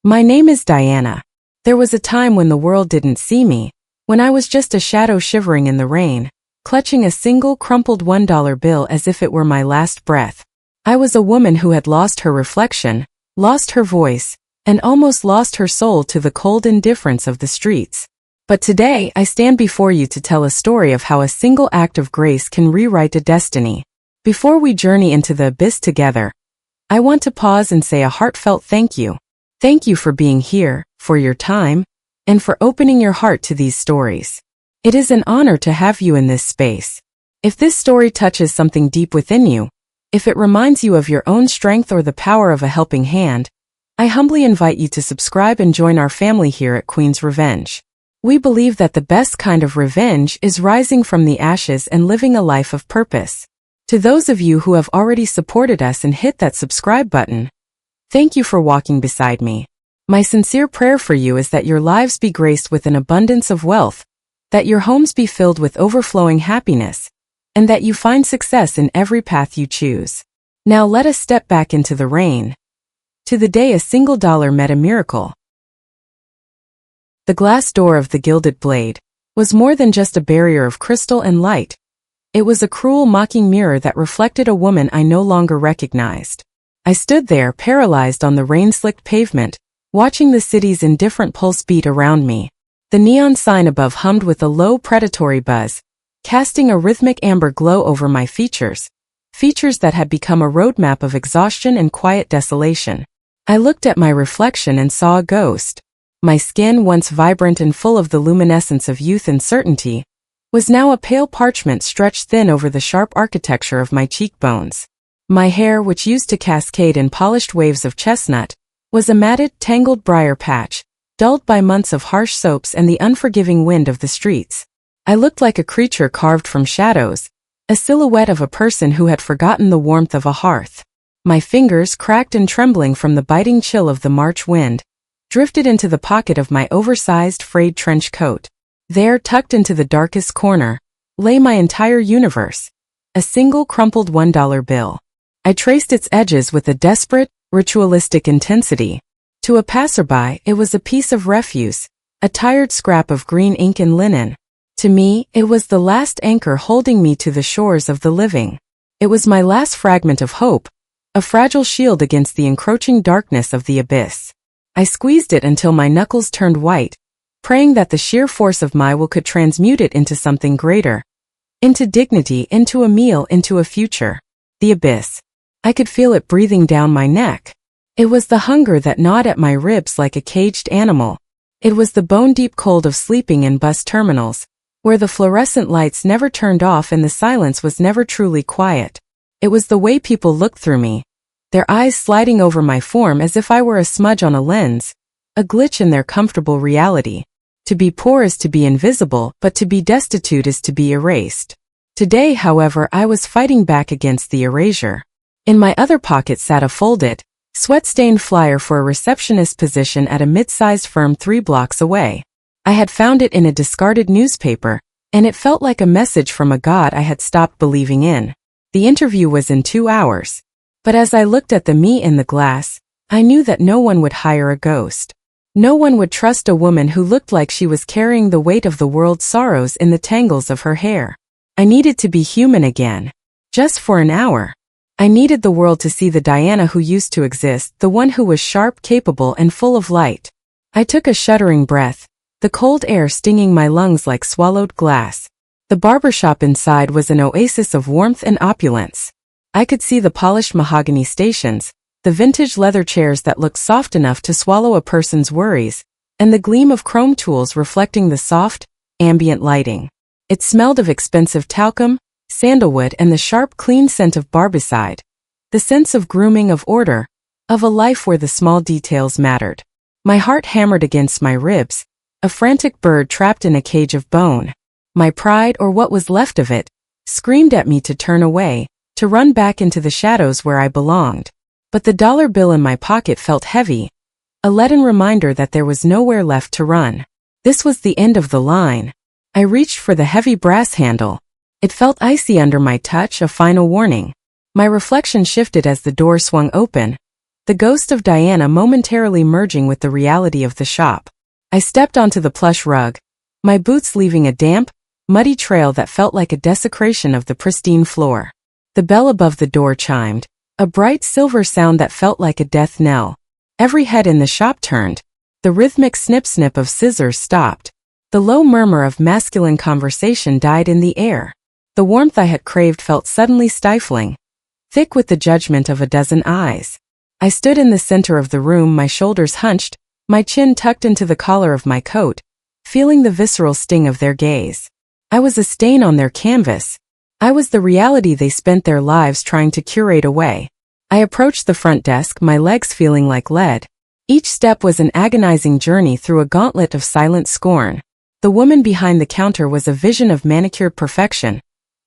My name is Diana. There was a time when the world didn't see me, when I was just a shadow shivering in the rain, clutching a single crumpled $1 bill as if it were my last breath. I was a woman who had lost her reflection, lost her voice, and almost lost her soul to the cold indifference of the streets. But today I stand before you to tell a story of how a single act of grace can rewrite a destiny. Before we journey into the abyss together, I want to pause and say a heartfelt thank you. Thank you for being here, for your time, and for opening your heart to these stories. It is an honor to have you in this space. If this story touches something deep within you, if it reminds you of your own strength or the power of a helping hand, I humbly invite you to subscribe and join our family here at Queen's Revenge. We believe that the best kind of revenge is rising from the ashes and living a life of purpose. To those of you who have already supported us and hit that subscribe button, thank you for walking beside me. My sincere prayer for you is that your lives be graced with an abundance of wealth, that your homes be filled with overflowing happiness, and that you find success in every path you choose. Now let us step back into the rain. To the day a single dollar met a miracle. The glass door of the Gilded Blade was more than just a barrier of crystal and light. It was a cruel, mocking mirror that reflected a woman I no longer recognized. I stood there, paralyzed on the rain-slicked pavement, watching the city's indifferent pulse beat around me. The neon sign above hummed with a low, predatory buzz, casting a rhythmic amber glow over my features that had become a roadmap of exhaustion and quiet desolation. I looked at my reflection and saw a ghost. My skin, once vibrant and full of the luminescence of youth and certainty, was now a pale parchment stretched thin over the sharp architecture of my cheekbones. My hair, which used to cascade in polished waves of chestnut, was a matted, tangled briar patch, dulled by months of harsh soaps and the unforgiving wind of the streets. I looked like a creature carved from shadows, a silhouette of a person who had forgotten the warmth of a hearth. My fingers, cracked and trembling from the biting chill of the March wind, drifted into the pocket of my oversized frayed trench coat. There, tucked into the darkest corner, lay my entire universe, a single crumpled $1 bill. I traced its edges with a desperate, ritualistic intensity. To a passerby, it was a piece of refuse, a tired scrap of green ink and linen. To me, it was the last anchor holding me to the shores of the living. It was my last fragment of hope, a fragile shield against the encroaching darkness of the abyss. I squeezed it until my knuckles turned white, praying that the sheer force of my will could transmute it into something greater, into dignity, into a meal, into a future. The abyss. I could feel it breathing down my neck. It was the hunger that gnawed at my ribs like a caged animal. It was the bone-deep cold of sleeping in bus terminals, where the fluorescent lights never turned off and the silence was never truly quiet. It was the way people looked through me, their eyes sliding over my form as if I were a smudge on a lens, a glitch in their comfortable reality. To be poor is to be invisible, but to be destitute is to be erased. Today, however, I was fighting back against the erasure. In my other pocket sat a folded, sweat-stained flyer for a receptionist position at a mid-sized firm 3 blocks away. I had found it in a discarded newspaper, and it felt like a message from a god I had stopped believing in. The interview was in 2 hours. But as I looked at the me in the glass, I knew that no one would hire a ghost. No one would trust a woman who looked like she was carrying the weight of the world's sorrows in the tangles of her hair. I needed to be human again. Just for an hour. I needed the world to see the Diana who used to exist, the one who was sharp, capable, and full of light. I took a shuddering breath, the cold air stinging my lungs like swallowed glass. The barbershop inside was an oasis of warmth and opulence. I could see the polished mahogany stations, the vintage leather chairs that looked soft enough to swallow a person's worries, and the gleam of chrome tools reflecting the soft, ambient lighting. It smelled of expensive talcum, sandalwood, and the sharp, clean scent of barbicide. The sense of grooming, of order, of a life where the small details mattered. My heart hammered against my ribs, a frantic bird trapped in a cage of bone. My pride, or what was left of it, screamed at me to turn away, to run back into the shadows where I belonged. But the dollar bill in my pocket felt heavy, a leaden reminder that there was nowhere left to run. This was the end of the line. I reached for the heavy brass handle. It felt icy under my touch, a final warning. My reflection shifted as the door swung open, the ghost of Diana momentarily merging with the reality of the shop. I stepped onto the plush rug, my boots leaving a damp, muddy trail that felt like a desecration of the pristine floor. The bell above the door chimed, a bright silver sound that felt like a death knell. Every head in the shop turned. The rhythmic snip-snip of scissors stopped. The low murmur of masculine conversation died in the air. The warmth I had craved felt suddenly stifling, thick with the judgment of a dozen eyes. I stood in the center of the room, my shoulders hunched, my chin tucked into the collar of my coat, feeling the visceral sting of their gaze. I was a stain on their canvas. I was the reality they spent their lives trying to curate away. I approached the front desk, my legs feeling like lead. Each step was an agonizing journey through a gauntlet of silent scorn. The woman behind the counter was a vision of manicured perfection,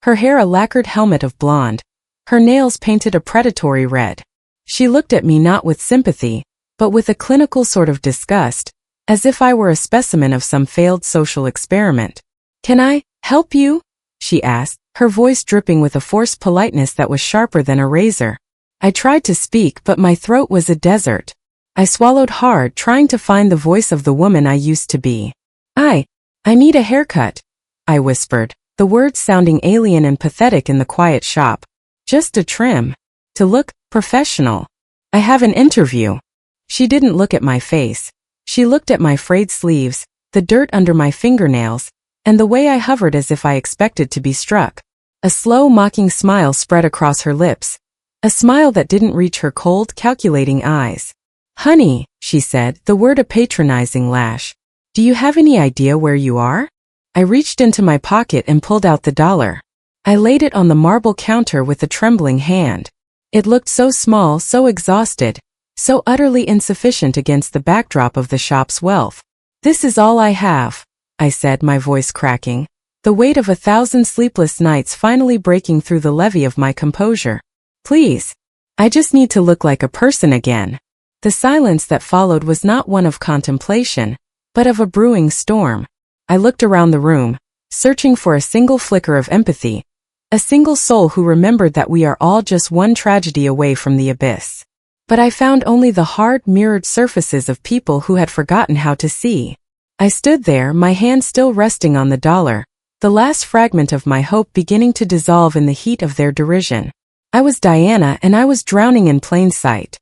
her hair a lacquered helmet of blonde, her nails painted a predatory red. She looked at me not with sympathy, but with a clinical sort of disgust, as if I were a specimen of some failed social experiment. "Can I help you?" she asked, her voice dripping with a forced politeness that was sharper than a razor. I tried to speak, but my throat was a desert. I swallowed hard, trying to find the voice of the woman I used to be. I need a haircut," I whispered, the words sounding alien and pathetic in the quiet shop. "Just a trim. To look professional. I have an interview." She didn't look at my face. She looked at my frayed sleeves, the dirt under my fingernails, and the way I hovered as if I expected to be struck. A slow, mocking smile spread across her lips, a smile that didn't reach her cold, calculating eyes. "Honey," she said, the word a patronizing lash. "Do you have any idea where you are?" I reached into my pocket and pulled out the dollar. I laid it on the marble counter with a trembling hand. It looked so small, so exhausted, so utterly insufficient against the backdrop of the shop's wealth. "This is all I have," I said, my voice cracking, the weight of 1,000 sleepless nights finally breaking through the levee of my composure. "Please. I just need to look like a person again." The silence that followed was not one of contemplation, but of a brewing storm. I looked around the room, searching for a single flicker of empathy, a single soul who remembered that we are all just one tragedy away from the abyss. But I found only the hard, mirrored surfaces of people who had forgotten how to see. I stood there, my hand still resting on the dollar, the last fragment of my hope beginning to dissolve in the heat of their derision. I was Diana, and I was drowning in plain sight.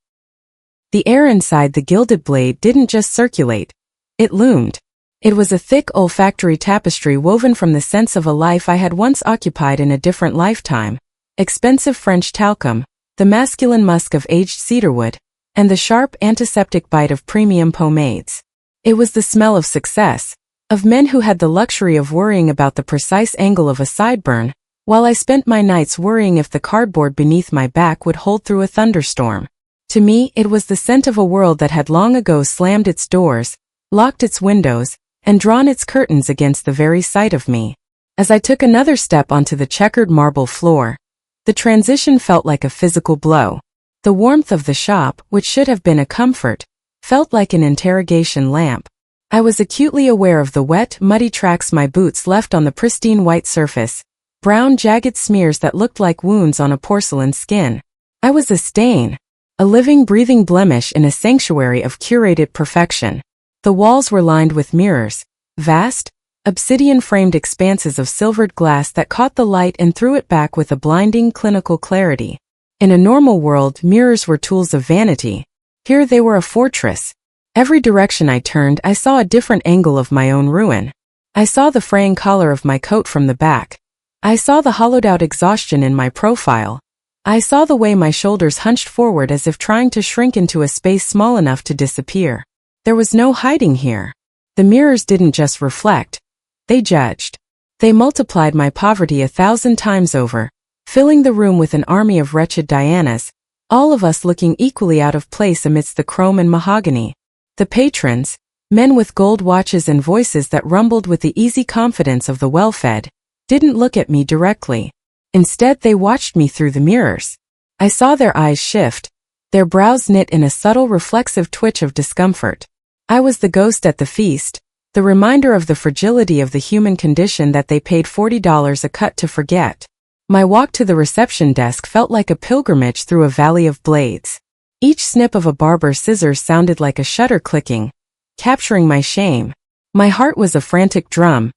The air inside the gilded blade didn't just circulate. It loomed. It was a thick olfactory tapestry woven from the sense of a life I had once occupied in a different lifetime. Expensive French talcum, the masculine musk of aged cedarwood, and the sharp antiseptic bite of premium pomades. It was the smell of success, of men who had the luxury of worrying about the precise angle of a sideburn, while I spent my nights worrying if the cardboard beneath my back would hold through a thunderstorm. To me, it was the scent of a world that had long ago slammed its doors, locked its windows, and drawn its curtains against the very sight of me. As I took another step onto the checkered marble floor, the transition felt like a physical blow. The warmth of the shop, which should have been a comfort, felt like an interrogation lamp. I was acutely aware of the wet, muddy tracks my boots left on the pristine white surface, brown, jagged smears that looked like wounds on a porcelain skin. I was a stain, a living, breathing blemish in a sanctuary of curated perfection. The walls were lined with mirrors, vast, obsidian-framed expanses of silvered glass that caught the light and threw it back with a blinding, clinical clarity. In a normal world, mirrors were tools of vanity. Here they were a fortress. Every direction I turned, I saw a different angle of my own ruin. I saw the fraying collar of my coat from the back. I saw the hollowed-out exhaustion in my profile. I saw the way my shoulders hunched forward as if trying to shrink into a space small enough to disappear. There was no hiding here. The mirrors didn't just reflect. They judged. They multiplied my poverty 1,000 times over, filling the room with an army of wretched Dianas, all of us looking equally out of place amidst the chrome and mahogany. The patrons, men with gold watches and voices that rumbled with the easy confidence of the well-fed, didn't look at me directly. Instead, they watched me through the mirrors. I saw their eyes shift, their brows knit in a subtle reflexive twitch of discomfort. I was the ghost at the feast, the reminder of the fragility of the human condition that they paid $40 a cut to forget. My walk to the reception desk felt like a pilgrimage through a valley of blades. Each snip of a barber's scissors sounded like a shutter clicking, capturing my shame. My heart was a frantic drum,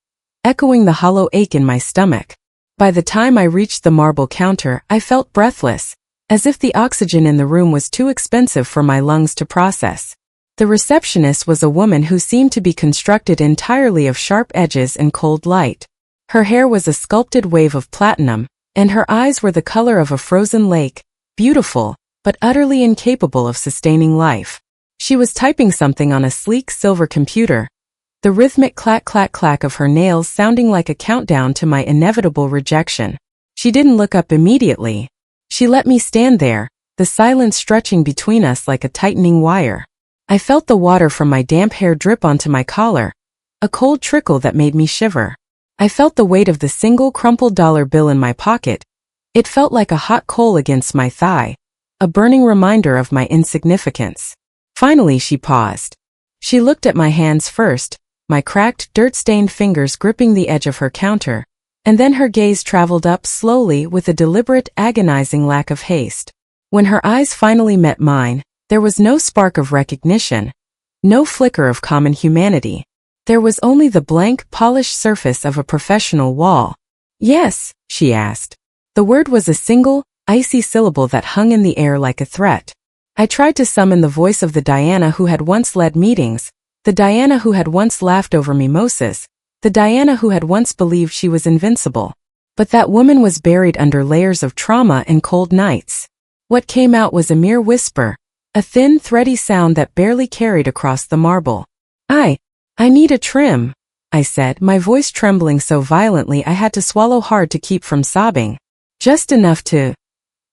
echoing the hollow ache in my stomach. By the time I reached the marble counter, I felt breathless, as if the oxygen in the room was too expensive for my lungs to process. The receptionist was a woman who seemed to be constructed entirely of sharp edges and cold light. Her hair was a sculpted wave of platinum, and her eyes were the color of a frozen lake, beautiful, but utterly incapable of sustaining life. She was typing something on a sleek silver computer, the rhythmic clack-clack-clack of her nails sounding like a countdown to my inevitable rejection. She didn't look up immediately. She let me stand there, the silence stretching between us like a tightening wire. I felt the water from my damp hair drip onto my collar, a cold trickle that made me shiver. I felt the weight of the single crumpled dollar bill in my pocket. It felt like a hot coal against my thigh, a burning reminder of my insignificance. Finally she paused. She looked at my hands first, my cracked, dirt-stained fingers gripping the edge of her counter, and then her gaze traveled up slowly with a deliberate, agonizing lack of haste. When her eyes finally met mine, there was no spark of recognition, no flicker of common humanity. There was only the blank, polished surface of a professional wall. "Yes?" she asked. The word was a single, icy syllable that hung in the air like a threat. I tried to summon the voice of the Diana who had once led meetings, the Diana who had once laughed over mimosas, the Diana who had once believed she was invincible. But that woman was buried under layers of trauma and cold nights. What came out was a mere whisper, a thin, thready sound that barely carried across the marble. I need a trim," I said, my voice trembling so violently I had to swallow hard to keep from sobbing. "Just enough to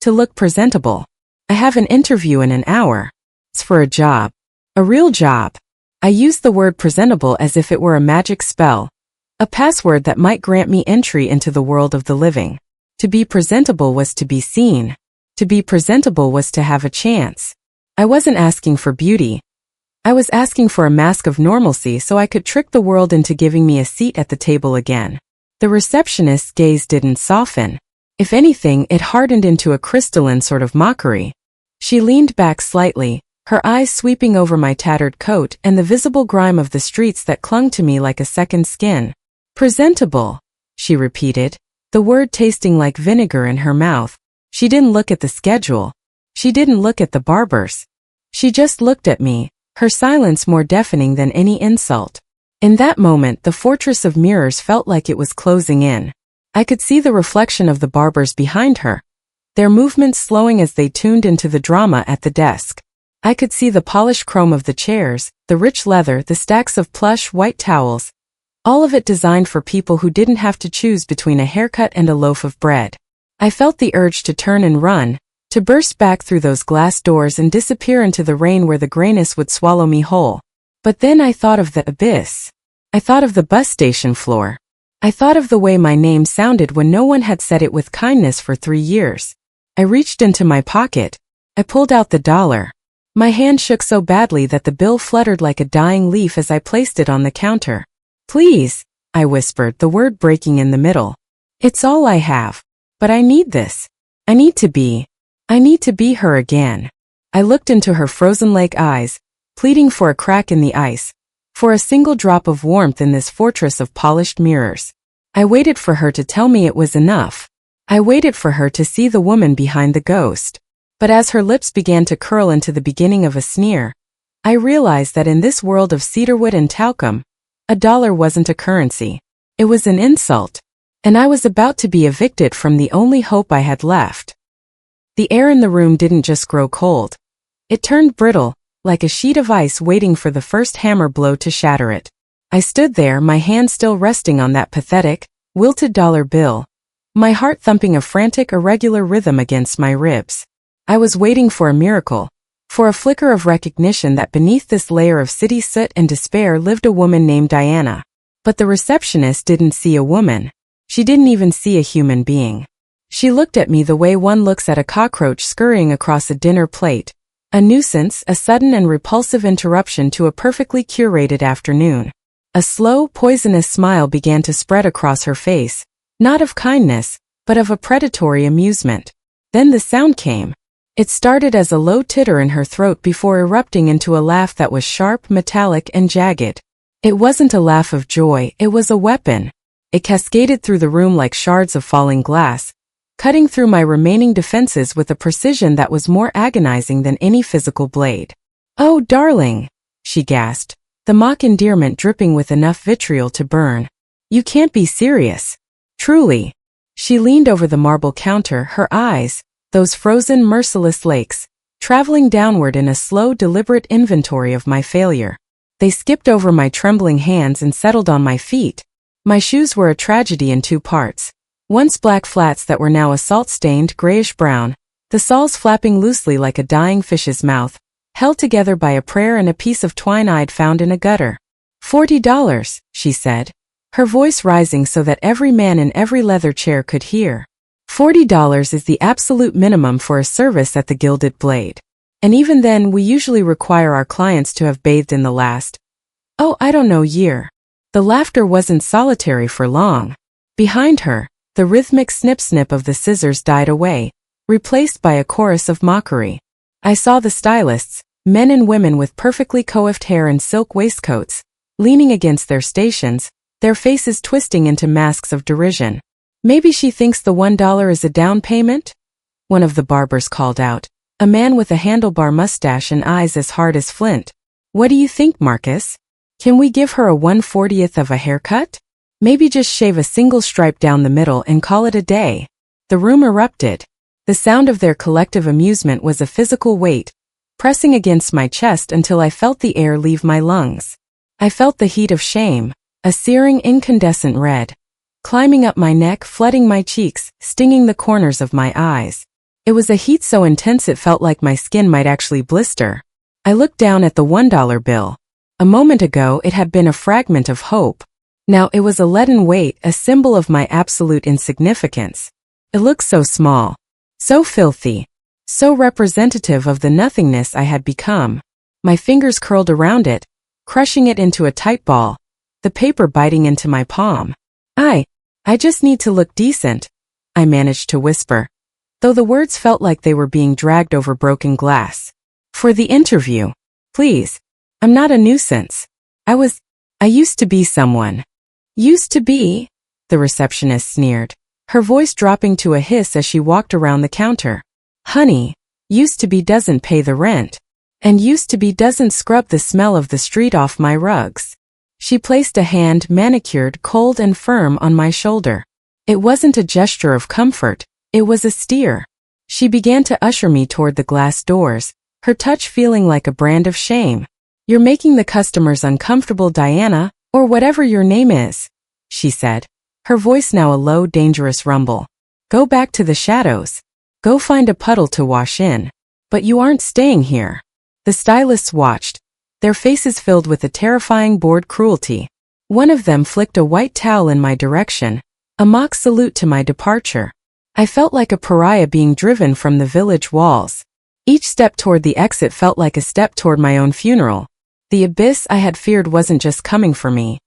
look presentable. I have an interview in an hour. It's for a job. A real job." I used the word presentable as if it were a magic spell, a password that might grant me entry into the world of the living. To be presentable was to be seen. To be presentable was to have a chance. I wasn't asking for beauty. I was asking for a mask of normalcy so I could trick the world into giving me a seat at the table again. The receptionist's gaze didn't soften. If anything, it hardened into a crystalline sort of mockery. She leaned back slightly, her eyes sweeping over my tattered coat and the visible grime of the streets that clung to me like a second skin. "Presentable," she repeated, the word tasting like vinegar in her mouth. She didn't look at the schedule. She didn't look at the barbers. She just looked at me, her silence more deafening than any insult. In that moment, the fortress of mirrors felt like it was closing in. I could see the reflection of the barbers behind her, their movements slowing as they tuned into the drama at the desk. I could see the polished chrome of the chairs, the rich leather, the stacks of plush white towels, all of it designed for people who didn't have to choose between a haircut and a loaf of bread. I felt the urge to turn and run, to burst back through those glass doors and disappear into the rain where the grayness would swallow me whole. But then I thought of the abyss. I thought of the bus station floor. I thought of the way my name sounded when no one had said it with kindness for 3 years. I reached into my pocket. I pulled out the dollar. My hand shook so badly that the bill fluttered like a dying leaf as I placed it on the counter. "Please," I whispered, the word breaking in the middle. "It's all I have. But I need this. I need to be her again." I looked into her frozen lake eyes, pleading for a crack in the ice, for a single drop of warmth in this fortress of polished mirrors. I waited for her to tell me it was enough. I waited for her to see the woman behind the ghost. But as her lips began to curl into the beginning of a sneer, I realized that in this world of cedarwood and talcum, a dollar wasn't a currency. It was an insult. And I was about to be evicted from the only hope I had left. The air in the room didn't just grow cold. It turned brittle, like a sheet of ice waiting for the first hammer blow to shatter it. I stood there, my hand still resting on that pathetic, wilted dollar bill, my heart thumping a frantic, irregular rhythm against my ribs. I was waiting for a miracle, for a flicker of recognition that beneath this layer of city soot and despair lived a woman named Diana. But the receptionist didn't see a woman. She didn't even see a human being. She looked at me the way one looks at a cockroach scurrying across a dinner plate, a nuisance, a sudden and repulsive interruption to a perfectly curated afternoon. A slow, poisonous smile began to spread across her face, not of kindness, but of a predatory amusement. Then the sound came. It started as a low titter in her throat before erupting into a laugh that was sharp, metallic, and jagged. It wasn't a laugh of joy, it was a weapon. It cascaded through the room like shards of falling glass, cutting through my remaining defenses with a precision that was more agonizing than any physical blade. "Oh, darling," she gasped, the mock endearment dripping with enough vitriol to burn. "You can't be serious. Truly." She leaned over the marble counter, her eyes, those frozen, merciless lakes, traveling downward in a slow, deliberate inventory of my failure. They skipped over my trembling hands and settled on my feet. My shoes were a tragedy in two parts. Once black flats that were now a salt-stained, grayish-brown, the soles flapping loosely like a dying fish's mouth, held together by a prayer and a piece of twine I'd found in a gutter. $40, she said, her voice rising so that every man in every leather chair could hear. $40 is the absolute minimum for a service at the Gilded Blade. And even then, we usually require our clients to have bathed in the last, I don't know, year. The laughter wasn't solitary for long. Behind her, the rhythmic snip-snip of the scissors died away, replaced by a chorus of mockery. I saw the stylists, men and women with perfectly coiffed hair and silk waistcoats, leaning against their stations, their faces twisting into masks of derision. "Maybe she thinks the $1 is a down payment?" one of the barbers called out, a man with a handlebar mustache and eyes as hard as flint. "What do you think, Marcus? Can we give her a 1/40th of a haircut? Maybe just shave a single stripe down the middle and call it a day?" The room erupted. The sound of their collective amusement was a physical weight, pressing against my chest until I felt the air leave my lungs. I felt the heat of shame, a searing incandescent red, climbing up my neck, flooding my cheeks, stinging the corners of my eyes. It was a heat so intense it felt like my skin might actually blister. I looked down at the $1 bill. A moment ago it had been a fragment of hope. Now it was a leaden weight, a symbol of my absolute insignificance. It looked so small, so filthy, so representative of the nothingness I had become. My fingers curled around it, crushing it into a tight ball, the paper biting into my palm. I just need to look decent," I managed to whisper, though the words felt like they were being dragged over broken glass. "For the interview. Please. I'm not a nuisance. I used to be someone." "Used to be?" the receptionist sneered, her voice dropping to a hiss as she walked around the counter. "Honey, used to be doesn't pay the rent. And used to be doesn't scrub the smell of the street off my rugs." She placed a hand, manicured, cold and firm, on my shoulder. It wasn't a gesture of comfort, it was a steer. She began to usher me toward the glass doors, her touch feeling like a brand of shame. "You're making the customers uncomfortable, Diana, or whatever your name is," she said, her voice now a low, dangerous rumble. "Go back to the shadows. Go find a puddle to wash in. But you aren't staying here." The stylists watched, their faces filled with a terrifying, bored cruelty. One of them flicked a white towel in my direction, a mock salute to my departure. I felt like a pariah being driven from the village walls. Each step toward the exit felt like a step toward my own funeral. The abyss I had feared wasn't just coming for me.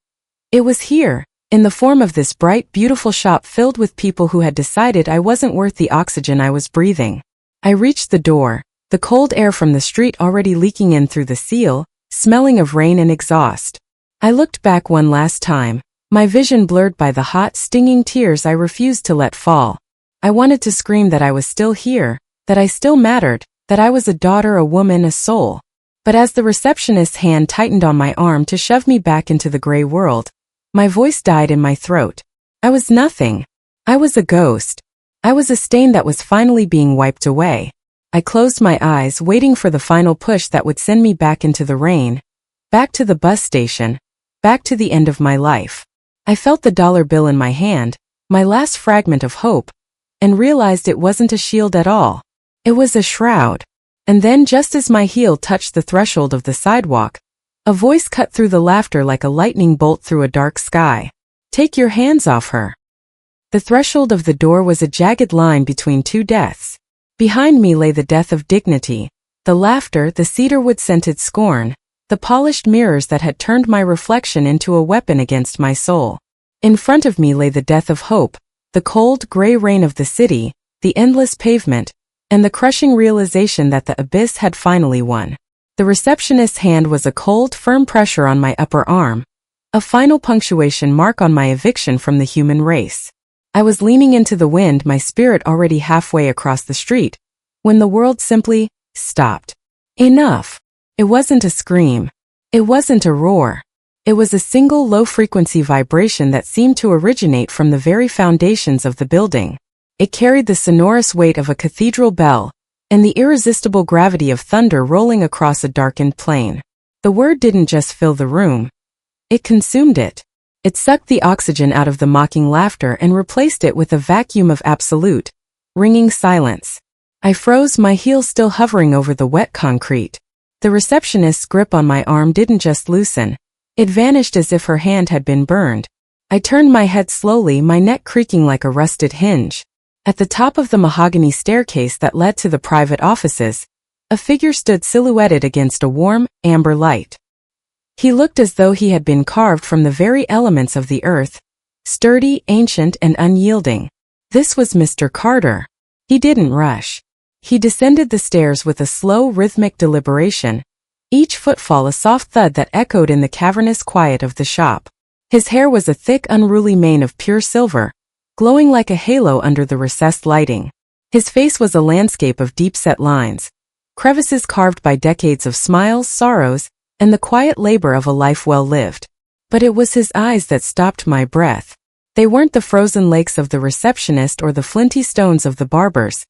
It was here, in the form of this bright, beautiful shop filled with people who had decided I wasn't worth the oxygen I was breathing. I reached the door, the cold air from the street already leaking in through the seal, smelling of rain and exhaust. I looked back one last time, my vision blurred by the hot, stinging tears I refused to let fall. I wanted to scream that I was still here, that I still mattered, that I was a daughter, a woman, a soul. But as the receptionist's hand tightened on my arm to shove me back into the gray world, my voice died in my throat. I was nothing. I was a ghost. I was a stain that was finally being wiped away. I closed my eyes, waiting for the final push that would send me back into the rain, back to the bus station, back to the end of my life. I felt the dollar bill in my hand, my last fragment of hope, and realized it wasn't a shield at all. It was a shroud. And then, just as my heel touched the threshold of the sidewalk, a voice cut through the laughter like a lightning bolt through a dark sky. "Take your hands off her." The threshold of the door was a jagged line between two deaths. Behind me lay the death of dignity, the laughter, the cedarwood-scented scorn, the polished mirrors that had turned my reflection into a weapon against my soul. In front of me lay the death of hope, the cold, gray rain of the city, the endless pavement, and the crushing realization that the abyss had finally won. The receptionist's hand was a cold, firm pressure on my upper arm, a final punctuation mark on my eviction from the human race. I was leaning into the wind, my spirit already halfway across the street, when the world simply stopped. Enough. It wasn't a scream. It wasn't a roar. It was a single low-frequency vibration that seemed to originate from the very foundations of the building. It carried the sonorous weight of a cathedral bell and the irresistible gravity of thunder rolling across a darkened plain. The word didn't just fill the room. It consumed it. It sucked the oxygen out of the mocking laughter and replaced it with a vacuum of absolute, ringing silence. I froze, my heels still hovering over the wet concrete. The receptionist's grip on my arm didn't just loosen. It vanished as if her hand had been burned. I turned my head slowly, my neck creaking like a rusted hinge. At the top of the mahogany staircase that led to the private offices, a figure stood silhouetted against a warm, amber light. He looked as though he had been carved from the very elements of the earth, sturdy, ancient, and unyielding. This was Mr. Carter. He didn't rush. He descended the stairs with a slow, rhythmic deliberation, each footfall a soft thud that echoed in the cavernous quiet of the shop. His hair was a thick, unruly mane of pure silver, glowing like a halo under the recessed lighting. His face was a landscape of deep-set lines, crevices carved by decades of smiles, sorrows, and the quiet labor of a life well lived. But it was his eyes that stopped my breath. They weren't the frozen lakes of the receptionist or the flinty stones of the barbers.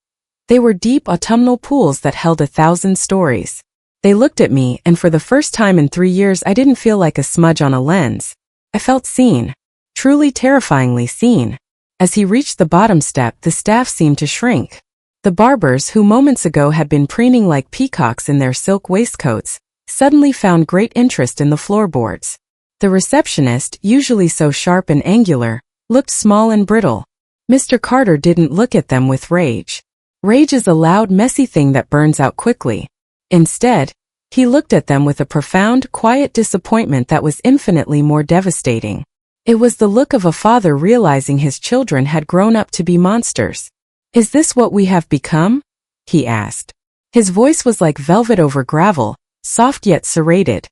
They were deep autumnal pools that held 1,000 stories. They looked at me, and for the first time in 3 years I didn't feel like a smudge on a lens. I felt seen. Truly terrifyingly seen. As he reached the bottom step, the staff seemed to shrink. The barbers, who moments ago had been preening like peacocks in their silk waistcoats, suddenly found great interest in the floorboards. The receptionist, usually so sharp and angular, looked small and brittle. Mr. Carter didn't look at them with rage. Rage is a loud, messy thing that burns out quickly. Instead, he looked at them with a profound, quiet disappointment that was infinitely more devastating. It was the look of a father realizing his children had grown up to be monsters. "Is this what we have become?" he asked. His voice was like velvet over gravel, soft yet serrated.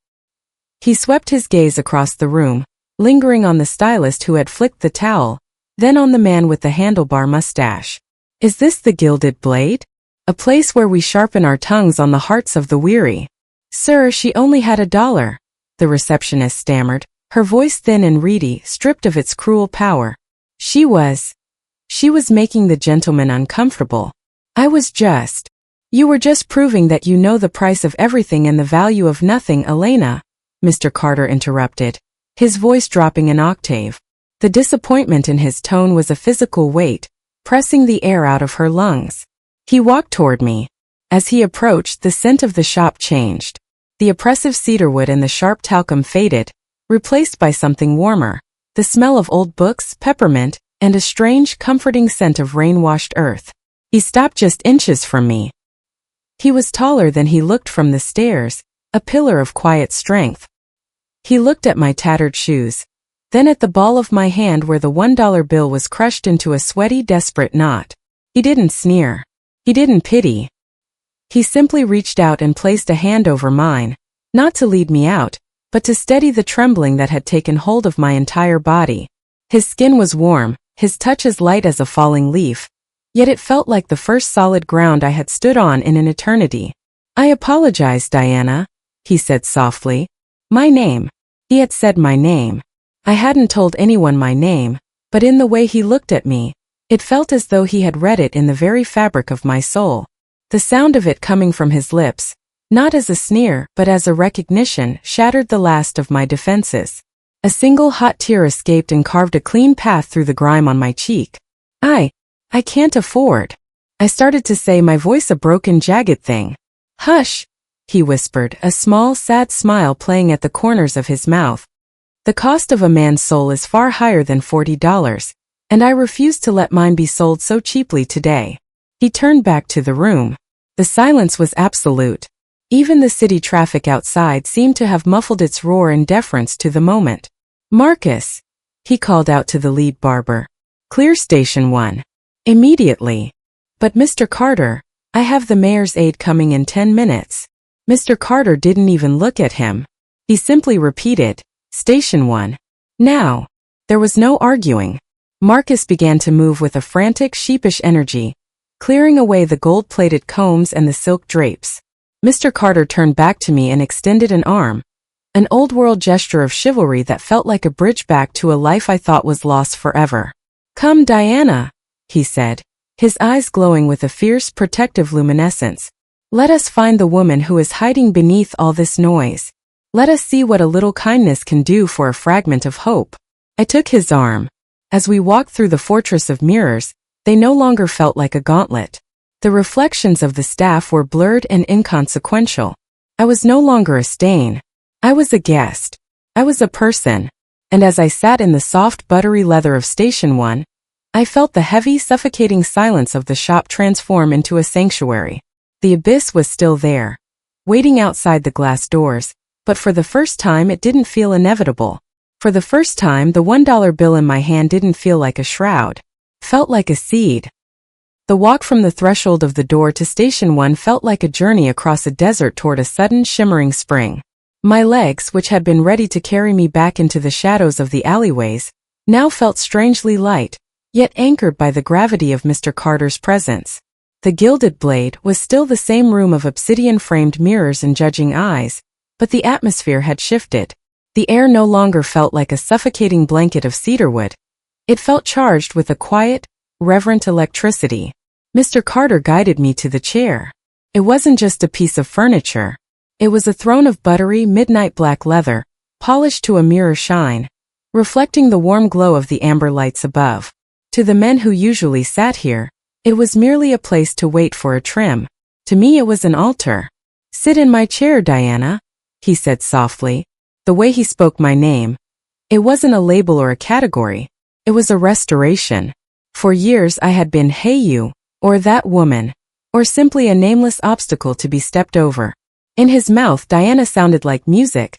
He swept his gaze across the room, lingering on the stylist who had flicked the towel, then on the man with the handlebar mustache. "Is this the Gilded Blade? A place where we sharpen our tongues on the hearts of the weary?" "Sir, she only had $1, the receptionist stammered, her voice thin and reedy, stripped of its cruel power. She was making the gentleman uncomfortable. You were just proving that you know the price of everything and the value of nothing, Elena," Mr. Carter interrupted, his voice dropping an octave. The disappointment in his tone was a physical weight, pressing the air out of her lungs. He walked toward me. As he approached, the scent of the shop changed. The oppressive cedarwood and the sharp talcum faded, replaced by something warmer, the smell of old books, peppermint, and a strange, comforting scent of rain-washed earth. He stopped just inches from me. He was taller than he looked from the stairs, a pillar of quiet strength. He looked at my tattered shoes, then at the ball of my hand where the $1 bill was crushed into a sweaty, desperate knot. He didn't sneer. He didn't pity. He simply reached out and placed a hand over mine, not to lead me out, but to steady the trembling that had taken hold of my entire body. His skin was warm, his touch as light as a falling leaf, yet it felt like the first solid ground I had stood on in an eternity. "I apologize, Diana," he said softly. "My name." He had said my name. I hadn't told anyone my name, but in the way he looked at me, it felt as though he had read it in the very fabric of my soul. The sound of it coming from his lips, not as a sneer but as a recognition, shattered the last of my defenses. A single hot tear escaped and carved a clean path through the grime on my cheek. I can't afford." I started to say, my voice a broken, jagged thing. "Hush," he whispered, a small, sad smile playing at the corners of his mouth. "The cost of a man's soul is far higher than $40, and I refuse to let mine be sold so cheaply today." He turned back to the room. The silence was absolute. Even the city traffic outside seemed to have muffled its roar in deference to the moment. "Marcus," he called out to the lead barber. "Clear Station 1. Immediately." But Mr. Carter, I have the mayor's aide coming in 10 minutes. Mr. Carter didn't even look at him. He simply repeated, Station 1. Now. There was no arguing. Marcus began to move with a frantic, sheepish energy, clearing away the gold-plated combs and the silk drapes. Mr. Carter turned back to me and extended an arm, an old-world gesture of chivalry that felt like a bridge back to a life I thought was lost forever. Come, Diana, he said, his eyes glowing with a fierce, protective luminescence. Let us find the woman who is hiding beneath all this noise. Let us see what a little kindness can do for a fragment of hope. I took his arm. As we walked through the fortress of mirrors, they no longer felt like a gauntlet. The reflections of the staff were blurred and inconsequential. I was no longer a stain. I was a guest. I was a person. And as I sat in the soft, buttery leather of Station 1, I felt the heavy, suffocating silence of the shop transform into a sanctuary. The abyss was still there, waiting outside the glass doors, but for the first time it didn't feel inevitable. For the first time, the $1 bill in my hand didn't feel like a shroud. Felt like a seed. The walk from the threshold of the door to Station 1 felt like a journey across a desert toward a sudden, shimmering spring. My legs, which had been ready to carry me back into the shadows of the alleyways, now felt strangely light, yet anchored by the gravity of Mr. Carter's presence. The Gilded Blade was still the same room of obsidian-framed mirrors and judging eyes, but the atmosphere had shifted. The air no longer felt like a suffocating blanket of cedarwood. It felt charged with a quiet, reverent electricity. Mr. Carter guided me to the chair. It wasn't just a piece of furniture. It was a throne of buttery, midnight black leather, polished to a mirror shine, reflecting the warm glow of the amber lights above. To the men who usually sat here, it was merely a place to wait for a trim. To me it was an altar. Sit in my chair, Diana, he said softly. The way he spoke my name, it wasn't a label or a category. It was a restoration. For years I had been hey you, or that woman, or simply a nameless obstacle to be stepped over. In his mouth Diana sounded like music,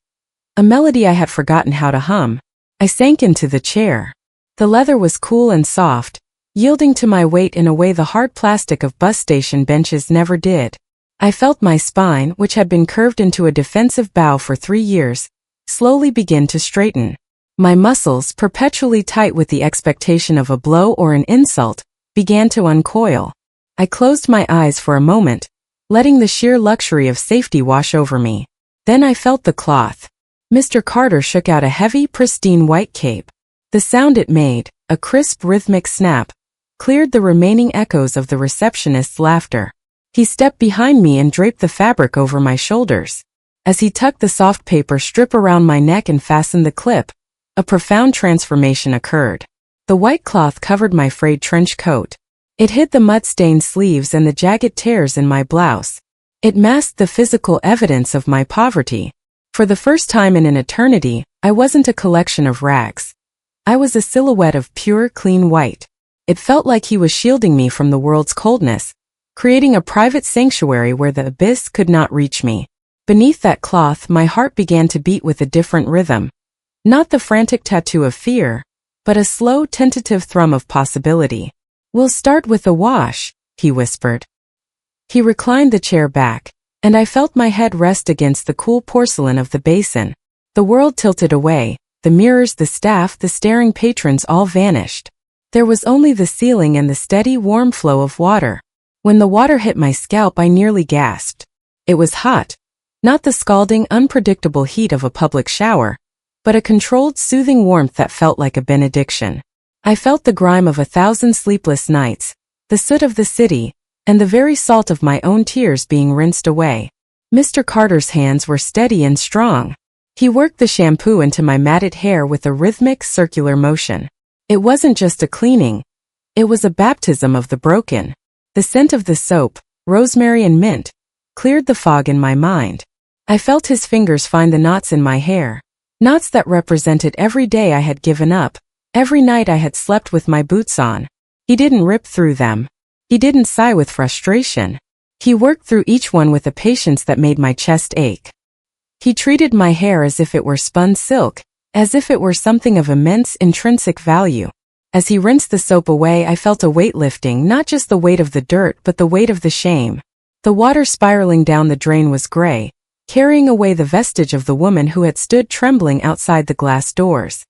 a melody I had forgotten how to hum. I sank into the chair. The leather was cool and soft, yielding to my weight in a way the hard plastic of bus station benches never did. I felt my spine, which had been curved into a defensive bow for 3 years, slowly begin to straighten. My muscles, perpetually tight with the expectation of a blow or an insult, began to uncoil. I closed my eyes for a moment, letting the sheer luxury of safety wash over me. Then I felt the cloth. Mr. Carter shook out a heavy, pristine white cape. The sound it made, a crisp rhythmic snap, cleared the remaining echoes of the receptionist's laughter. He stepped behind me and draped the fabric over my shoulders. As he tucked the soft paper strip around my neck and fastened the clip, a profound transformation occurred. The white cloth covered my frayed trench coat. It hid the mud-stained sleeves and the jagged tears in my blouse. It masked the physical evidence of my poverty. For the first time in an eternity, I wasn't a collection of rags. I was a silhouette of pure, clean white. It felt like he was shielding me from the world's coldness, creating a private sanctuary where the abyss could not reach me. Beneath that cloth, my heart began to beat with a different rhythm. Not the frantic tattoo of fear, but a slow, tentative thrum of possibility. We'll start with a wash, he whispered. He reclined the chair back, and I felt my head rest against the cool porcelain of the basin. The world tilted away, the mirrors, the staff, the staring patrons all vanished. There was only the ceiling and the steady, warm flow of water. When the water hit my scalp, I nearly gasped. It was hot. Not the scalding, unpredictable heat of a public shower, but a controlled, soothing warmth that felt like a benediction. I felt the grime of 1,000 sleepless nights, the soot of the city, and the very salt of my own tears being rinsed away. Mr. Carter's hands were steady and strong. He worked the shampoo into my matted hair with a rhythmic, circular motion. It wasn't just a cleaning. It was a baptism of the broken. The scent of the soap, rosemary and mint, cleared the fog in my mind. I felt his fingers find the knots in my hair, knots that represented every day I had given up, every night I had slept with my boots on. He didn't rip through them. He didn't sigh with frustration. He worked through each one with a patience that made my chest ache. He treated my hair as if it were spun silk, as if it were something of immense intrinsic value. As he rinsed the soap away, I felt a weight lifting, not just the weight of the dirt but the weight of the shame. The water spiraling down the drain was gray, carrying away the vestige of the woman who had stood trembling outside the glass doors.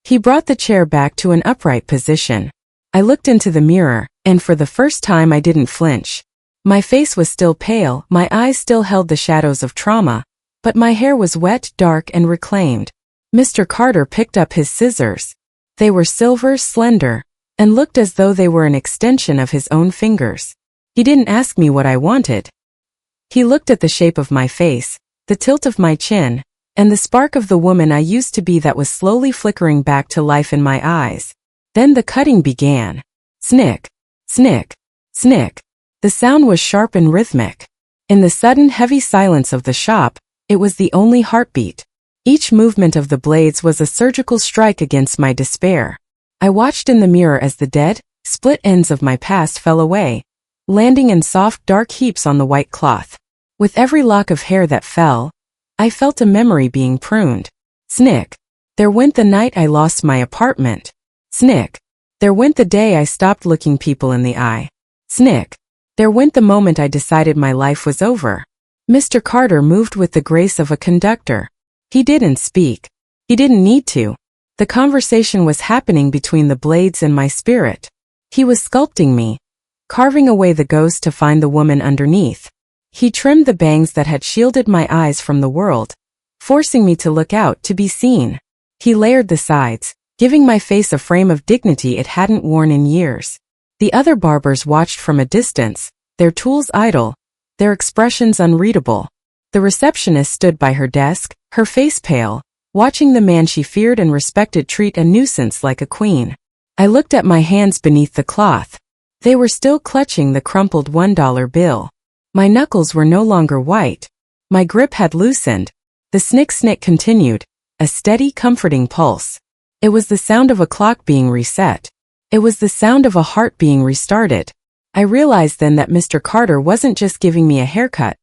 He brought the chair back to an upright position. I looked into the mirror, and for the first time I didn't flinch. My face was still pale, my eyes still held the shadows of trauma, but my hair was wet, dark, and reclaimed. Mr. Carter picked up his scissors. They were silver, slender, and looked as though they were an extension of his own fingers. He didn't ask me what I wanted. He looked at the shape of my face, the tilt of my chin, and the spark of the woman I used to be that was slowly flickering back to life in my eyes. Then the cutting began. Snick, snick, snick. The sound was sharp and rhythmic. In the sudden heavy silence of the shop, it was the only heartbeat. Each movement of the blades was a surgical strike against my despair. I watched in the mirror as the dead, split ends of my past fell away, landing in soft, dark heaps on the white cloth. With every lock of hair that fell, I felt a memory being pruned. Snick. There went the night I lost my apartment. Snick. There went the day I stopped looking people in the eye. Snick. There went the moment I decided my life was over. Mr. Carter moved with the grace of a conductor. He didn't speak. He didn't need to. The conversation was happening between the blades and my spirit. He was sculpting me, carving away the ghost to find the woman underneath. He trimmed the bangs that had shielded my eyes from the world, forcing me to look out to be seen. He layered the sides, giving my face a frame of dignity it hadn't worn in years. The other barbers watched from a distance, their tools idle, their expressions unreadable. The receptionist stood by her desk, her face pale, watching the man she feared and respected treat a nuisance like a queen. I looked at my hands beneath the cloth. They were still clutching the crumpled $1 bill. My knuckles were no longer white. My grip had loosened. The snick-snick continued, a steady, comforting pulse. It was the sound of a clock being reset. It was the sound of a heart being restarted. I realized then that Mr. Carter wasn't just giving me a haircut.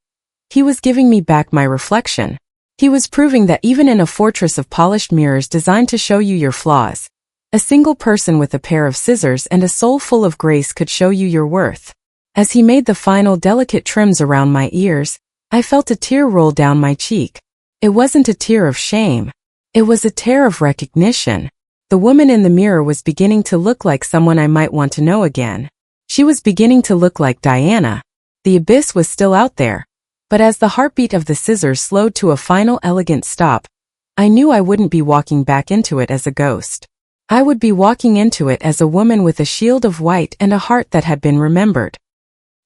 He was giving me back my reflection. He was proving that even in a fortress of polished mirrors designed to show you your flaws, a single person with a pair of scissors and a soul full of grace could show you your worth. As he made the final delicate trims around my ears, I felt a tear roll down my cheek. It wasn't a tear of shame. It was a tear of recognition. The woman in the mirror was beginning to look like someone I might want to know again. She was beginning to look like Diana. The abyss was still out there. But as the heartbeat of the scissors slowed to a final elegant stop, I knew I wouldn't be walking back into it as a ghost. I would be walking into it as a woman with a shield of white and a heart that had been remembered.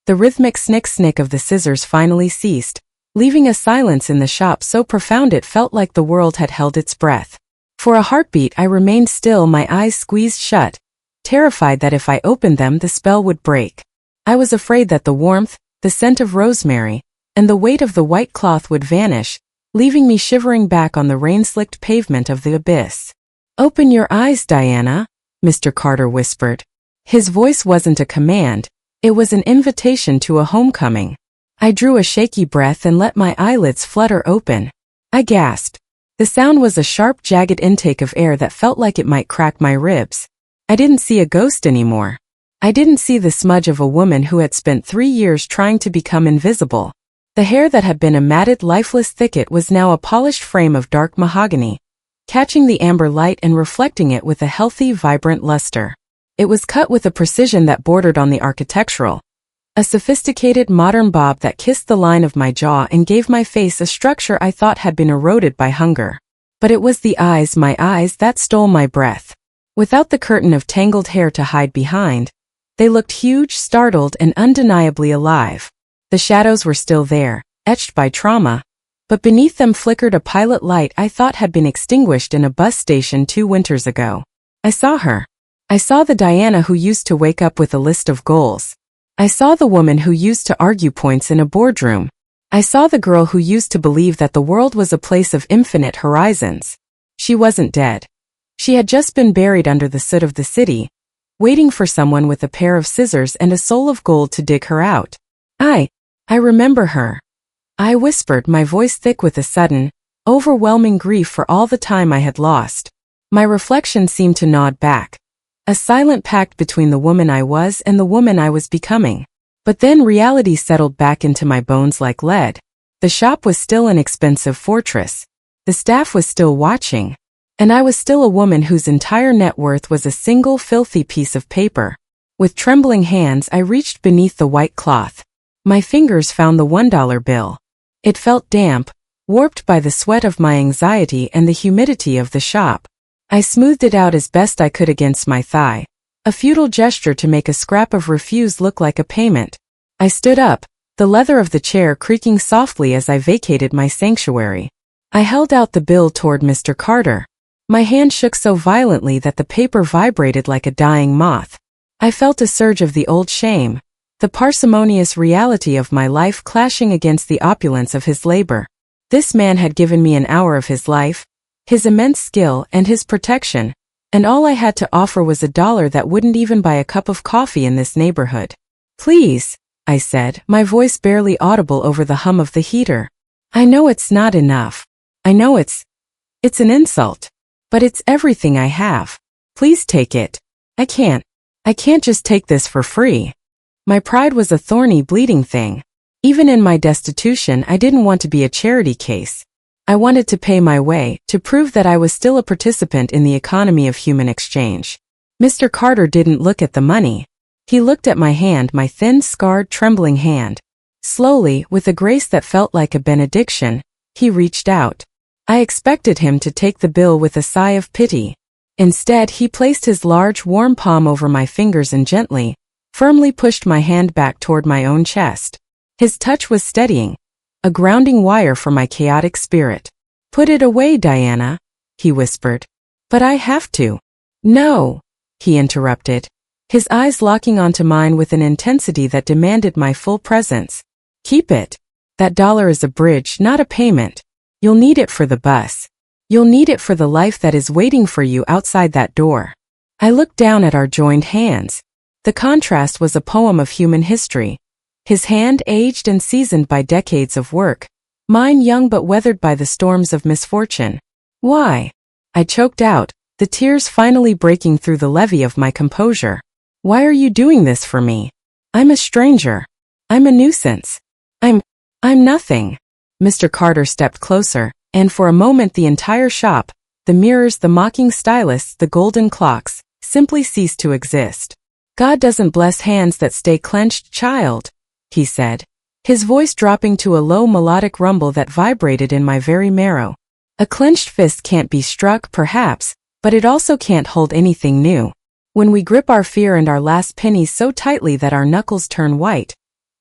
The rhythmic snick-snick of the scissors finally ceased, leaving a silence in the shop so profound it felt like the world had held its breath. For a heartbeat I remained still, my eyes squeezed shut, terrified that if I opened them the spell would break. I was afraid that the warmth, the scent of rosemary, and the weight of the white cloth would vanish, leaving me shivering back on the rain-slicked pavement of the abyss. "Open your eyes, Diana," Mr. Carter whispered. His voice wasn't a command, it was an invitation to a homecoming. I drew a shaky breath and let my eyelids flutter open. I gasped. The sound was a sharp, jagged intake of air that felt like it might crack my ribs. I didn't see a ghost anymore. I didn't see the smudge of a woman who had spent 3 years trying to become invisible. The hair that had been a matted, lifeless thicket was now a polished frame of dark mahogany, catching the amber light and reflecting it with a healthy, vibrant luster. It was cut with a precision that bordered on the architectural. A sophisticated, modern bob that kissed the line of my jaw and gave my face a structure I thought had been eroded by hunger. But it was the eyes, my eyes, that stole my breath. Without the curtain of tangled hair to hide behind, they looked huge, startled, and undeniably alive. The shadows were still there, etched by trauma, but beneath them flickered a pilot light I thought had been extinguished in a bus station 2 winters ago. I saw her. I saw the Diana who used to wake up with a list of goals. I saw the woman who used to argue points in a boardroom. I saw the girl who used to believe that the world was a place of infinite horizons. She wasn't dead. She had just been buried under the soot of the city, waiting for someone with a pair of scissors and a soul of gold to dig her out. I remember her. I whispered, my voice thick with a sudden, overwhelming grief for all the time I had lost. My reflection seemed to nod back. A silent pact between the woman I was and the woman I was becoming. But then reality settled back into my bones like lead. The shop was still an expensive fortress. The staff was still watching. And I was still a woman whose entire net worth was a single filthy piece of paper. With trembling hands, I reached beneath the white cloth. My fingers found the $1 bill. It felt damp, warped by the sweat of my anxiety and the humidity of the shop. I smoothed it out as best I could against my thigh, a futile gesture to make a scrap of refuse look like a payment. I stood up, the leather of the chair creaking softly as I vacated my sanctuary. I held out the bill toward Mr. Carter. My hand shook so violently that the paper vibrated like a dying moth. I felt a surge of the old shame, the parsimonious reality of my life clashing against the opulence of his labor. This man had given me an hour of his life, his immense skill and his protection, and all I had to offer was $1 that wouldn't even buy a cup of coffee in this neighborhood. Please, I said, my voice barely audible over the hum of the heater. I know it's not enough. I know it's an insult. But it's everything I have. Please take it. I can't just take this for free. My pride was a thorny, bleeding thing. Even in my destitution, I didn't want to be a charity case. I wanted to pay my way, to prove that I was still a participant in the economy of human exchange. Mr. Carter didn't look at the money. He looked at my hand, my thin, scarred, trembling hand. Slowly, with a grace that felt like a benediction, he reached out. I expected him to take the bill with a sigh of pity. Instead, he placed his large, warm palm over my fingers and gently, firmly pushed my hand back toward my own chest. His touch was steadying, a grounding wire for my chaotic spirit. Put it away, Diana, he whispered. But I have to. No, he interrupted, his eyes locking onto mine with an intensity that demanded my full presence. Keep it. That $1 is a bridge, not a payment. You'll need it for the bus. You'll need it for the life that is waiting for you outside that door. I looked down at our joined hands. The contrast was a poem of human history. His hand aged and seasoned by decades of work, mine young but weathered by the storms of misfortune. Why? I choked out, the tears finally breaking through the levee of my composure. Why are you doing this for me? I'm a stranger. I'm a nuisance. I'm nothing. Mr. Carter stepped closer, and for a moment the entire shop, the mirrors, the mocking stylists, the golden clocks, simply ceased to exist. God doesn't bless hands that stay clenched, child, he said, his voice dropping to a low melodic rumble that vibrated in my very marrow. A clenched fist can't be struck, perhaps, but it also can't hold anything new. When we grip our fear and our last pennies so tightly that our knuckles turn white,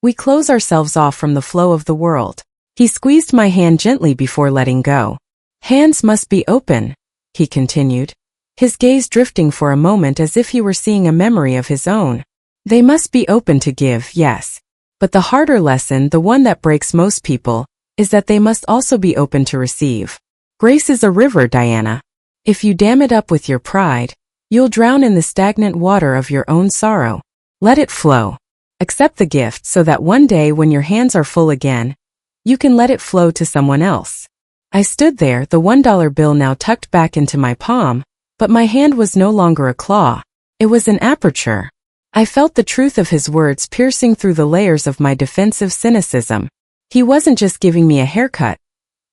we close ourselves off from the flow of the world. He squeezed my hand gently before letting go. Hands must be open, he continued, his gaze drifting for a moment as if he were seeing a memory of his own. They must be open to give, yes. But the harder lesson, the one that breaks most people, is that they must also be open to receive. Grace is a river, Diana. If you dam it up with your pride, you'll drown in the stagnant water of your own sorrow. Let it flow. Accept the gift so that one day when your hands are full again, you can let it flow to someone else. I stood there, the $1 bill now tucked back into my palm, but my hand was no longer a claw. It was an aperture. I felt the truth of his words piercing through the layers of my defensive cynicism. He wasn't just giving me a haircut.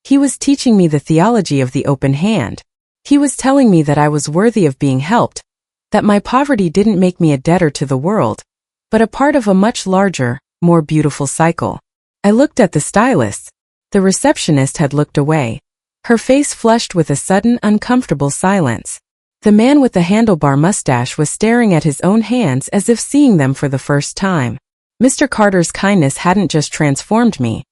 He was teaching me the theology of the open hand. He was telling me that I was worthy of being helped, that my poverty didn't make me a debtor to the world, but a part of a much larger, more beautiful cycle. I looked at the stylist. The receptionist had looked away, her face flushed with a sudden, uncomfortable silence. The man with the handlebar mustache was staring at his own hands as if seeing them for the first time. Mr. Carter's kindness hadn't just transformed me.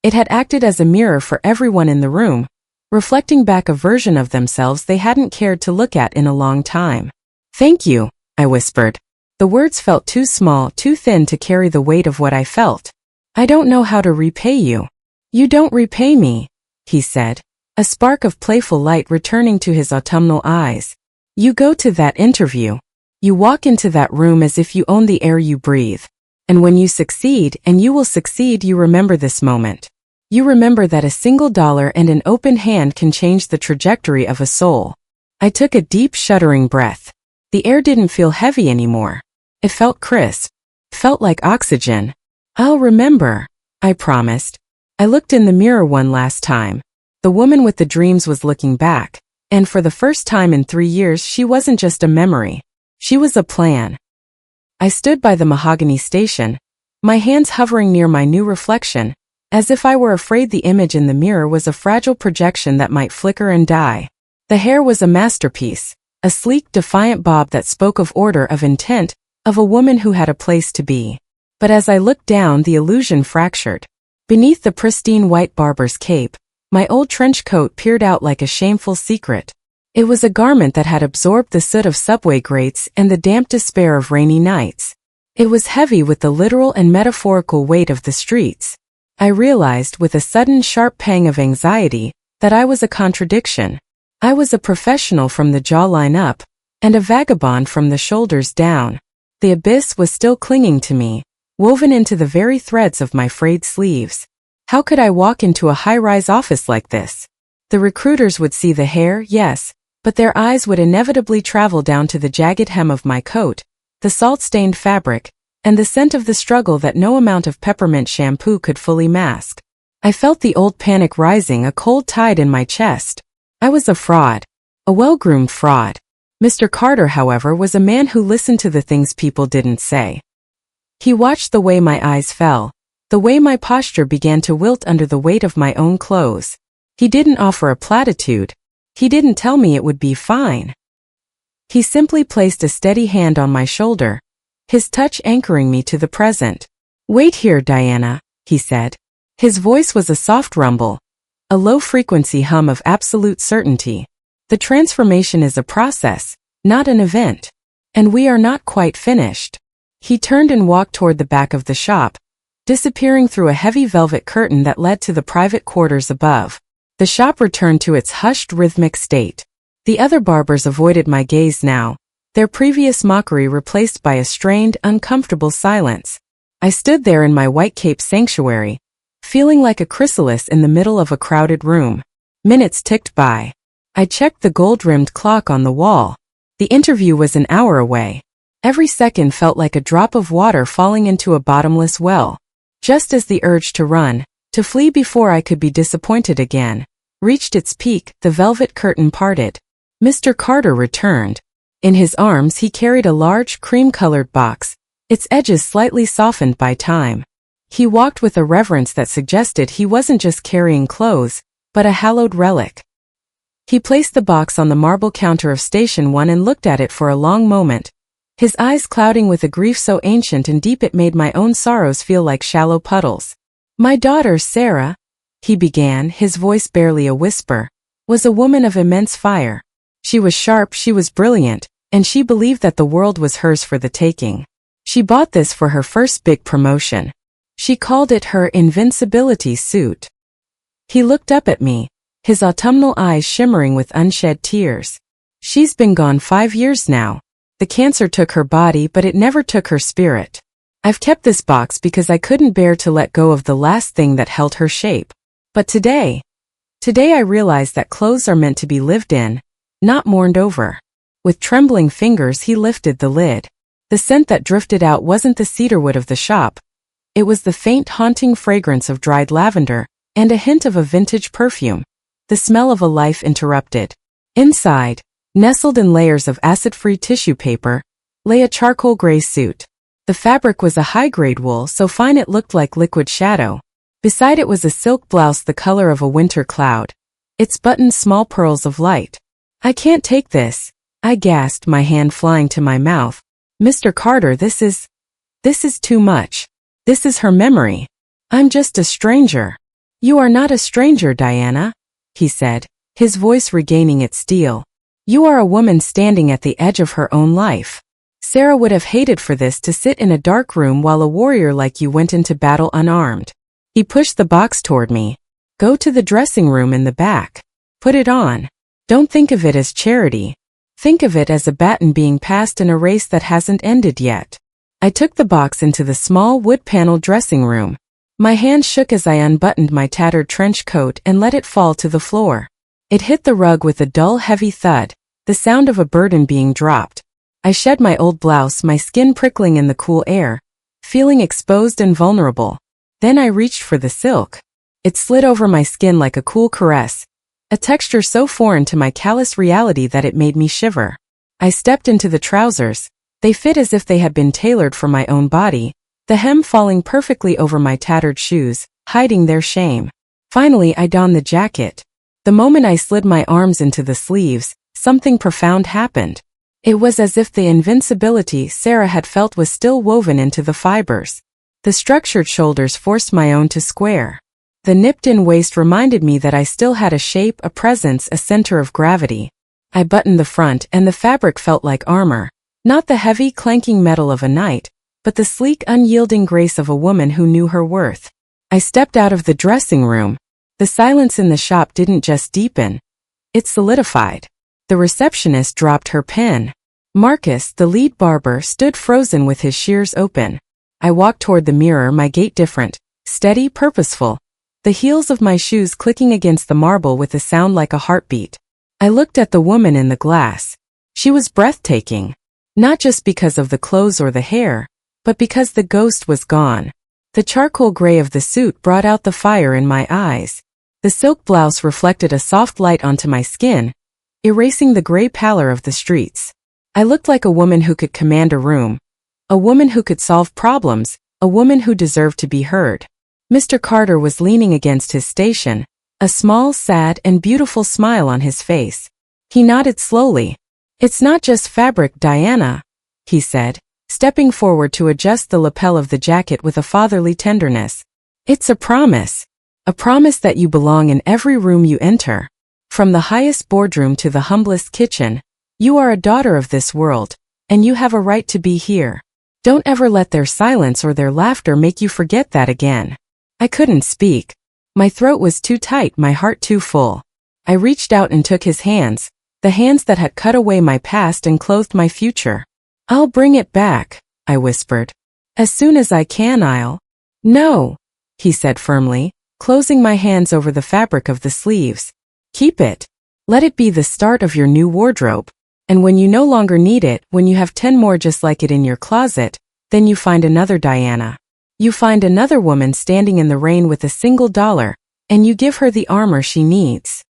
It had acted as a mirror for everyone in the room, reflecting back a version of themselves they hadn't cared to look at in a long time. Thank you, I whispered. The words felt too small, too thin to carry the weight of what I felt. I don't know how to repay you. You don't repay me, he said, a spark of playful light returning to his autumnal eyes. You go to that interview. You walk into that room as if you own the air you breathe. And when you succeed, and you will succeed, you remember this moment. You remember that a single dollar and an open hand can change the trajectory of a soul. I took a deep, shuddering breath. The air didn't feel heavy anymore. It felt crisp. Felt like oxygen. I'll remember, I promised. I looked in the mirror one last time. The woman with the dreams was looking back, and for the first time in 3 years she wasn't just a memory. She was a plan. I stood by the mahogany station, my hands hovering near my new reflection, as if I were afraid the image in the mirror was a fragile projection that might flicker and die. The hair was a masterpiece, a sleek, defiant bob that spoke of order, of intent, of a woman who had a place to be. But as I looked down, the illusion fractured. Beneath the pristine white barber's cape, my old trench coat peered out like a shameful secret. It was a garment that had absorbed the soot of subway grates and the damp despair of rainy nights. It was heavy with the literal and metaphorical weight of the streets. I realized with a sudden sharp pang of anxiety that I was a contradiction. I was a professional from the jawline up, and a vagabond from the shoulders down. The abyss was still clinging to me, woven into the very threads of my frayed sleeves. How could I walk into a high-rise office like this? The recruiters would see the hair, yes, but their eyes would inevitably travel down to the jagged hem of my coat, the salt-stained fabric, and the scent of the struggle that no amount of peppermint shampoo could fully mask. I felt the old panic rising, a cold tide in my chest. I was a fraud. A well-groomed fraud. Mr. Carter, however, was a man who listened to the things people didn't say. He watched the way my eyes fell, the way my posture began to wilt under the weight of my own clothes. He didn't offer a platitude. He didn't tell me it would be fine. He simply placed a steady hand on my shoulder, his touch anchoring me to the present. "Wait here, Diana," he said. His voice was a soft rumble, a low-frequency hum of absolute certainty. The transformation is a process, not an event. And we are not quite finished. He turned and walked toward the back of the shop, disappearing through a heavy velvet curtain that led to the private quarters above. The shop returned to its hushed, rhythmic state. The other barbers avoided my gaze now, their previous mockery replaced by a strained, uncomfortable silence. I stood there in my white cape sanctuary, feeling like a chrysalis in the middle of a crowded room. Minutes ticked by. I checked the gold-rimmed clock on the wall. The interview was an hour away. Every second felt like a drop of water falling into a bottomless well. Just as the urge to run, to flee before I could be disappointed again, reached its peak, the velvet curtain parted. Mr. Carter returned. In his arms he carried a large, cream-colored box, its edges slightly softened by time. He walked with a reverence that suggested he wasn't just carrying clothes, but a hallowed relic. He placed the box on the marble counter of Station 1 and looked at it for a long moment, his eyes clouding with a grief so ancient and deep it made my own sorrows feel like shallow puddles. "My daughter, Sarah," he began, his voice barely a whisper, "was a woman of immense fire. She was sharp, she was brilliant, and she believed that the world was hers for the taking. She bought this for her first big promotion. She called it her invincibility suit." He looked up at me, his autumnal eyes shimmering with unshed tears. "She's been gone 5 years now. The cancer took her body, but it never took her spirit. I've kept this box because I couldn't bear to let go of the last thing that held her shape. But today I realized that clothes are meant to be lived in, not mourned over." With trembling fingers he lifted the lid. The scent that drifted out wasn't the cedarwood of the shop. It was the faint, haunting fragrance of dried lavender, and a hint of a vintage perfume, the smell of a life interrupted. Inside, nestled in layers of acid-free tissue paper, lay a charcoal gray suit. The fabric was a high-grade wool so fine it looked like liquid shadow. Beside it was a silk blouse the color of a winter cloud, its buttons small pearls of light. "I can't take this," I gasped, my hand flying to my mouth. "Mr. Carter, this is too much. This is her memory. I'm just a stranger." "You are not a stranger, Diana," he said, his voice regaining its steel. "You are a woman standing at the edge of her own life. Sarah would have hated for this to sit in a dark room while a warrior like you went into battle unarmed." He pushed the box toward me. "Go to the dressing room in the back. Put it on. Don't think of it as charity. Think of it as a baton being passed in a race that hasn't ended yet." I took the box into the small wood-paneled dressing room. My hand shook as I unbuttoned my tattered trench coat and let it fall to the floor. It hit the rug with a dull, heavy thud, the sound of a burden being dropped. I shed my old blouse, my skin prickling in the cool air, feeling exposed and vulnerable. Then I reached for the silk. It slid over my skin like a cool caress, a texture so foreign to my callous reality that it made me shiver. I stepped into the trousers. They fit as if they had been tailored for my own body, the hem falling perfectly over my tattered shoes, hiding their shame. Finally, I donned the jacket. The moment I slid my arms into the sleeves, something profound happened. It was as if the invincibility Sarah had felt was still woven into the fibers. The structured shoulders forced my own to square. The nipped-in waist reminded me that I still had a shape, a presence, a center of gravity. I buttoned the front, and the fabric felt like armor. Not the heavy, clanking metal of a knight, but the sleek, unyielding grace of a woman who knew her worth. I stepped out of the dressing room. The silence in the shop didn't just deepen. It solidified. The receptionist dropped her pen. Marcus, the lead barber, stood frozen with his shears open. I walked toward the mirror, my gait different, steady, purposeful, the heels of my shoes clicking against the marble with a sound like a heartbeat. I looked at the woman in the glass. She was breathtaking. Not just because of the clothes or the hair, but because the ghost was gone. The charcoal gray of the suit brought out the fire in my eyes. The silk blouse reflected a soft light onto my skin, erasing the gray pallor of the streets. I looked like a woman who could command a room, a woman who could solve problems, a woman who deserved to be heard. Mr. Carter was leaning against his station, a small, sad, and beautiful smile on his face. He nodded slowly. "It's not just fabric, Diana," he said, stepping forward to adjust the lapel of the jacket with a fatherly tenderness. "It's a promise that you belong in every room you enter. From the highest boardroom to the humblest kitchen, you are a daughter of this world, and you have a right to be here. Don't ever let their silence or their laughter make you forget that again." I couldn't speak. My throat was too tight, my heart too full. I reached out and took his hands, the hands that had cut away my past and clothed my future. "I'll bring it back," I whispered. "As soon as I can, No," he said firmly, closing my hands over the fabric of the sleeves. "Keep it. Let it be the start of your new wardrobe. And when you no longer need it, when you have 10 more just like it in your closet, then you find another Diana. You find another woman standing in the rain with $1, and you give her the armor she needs."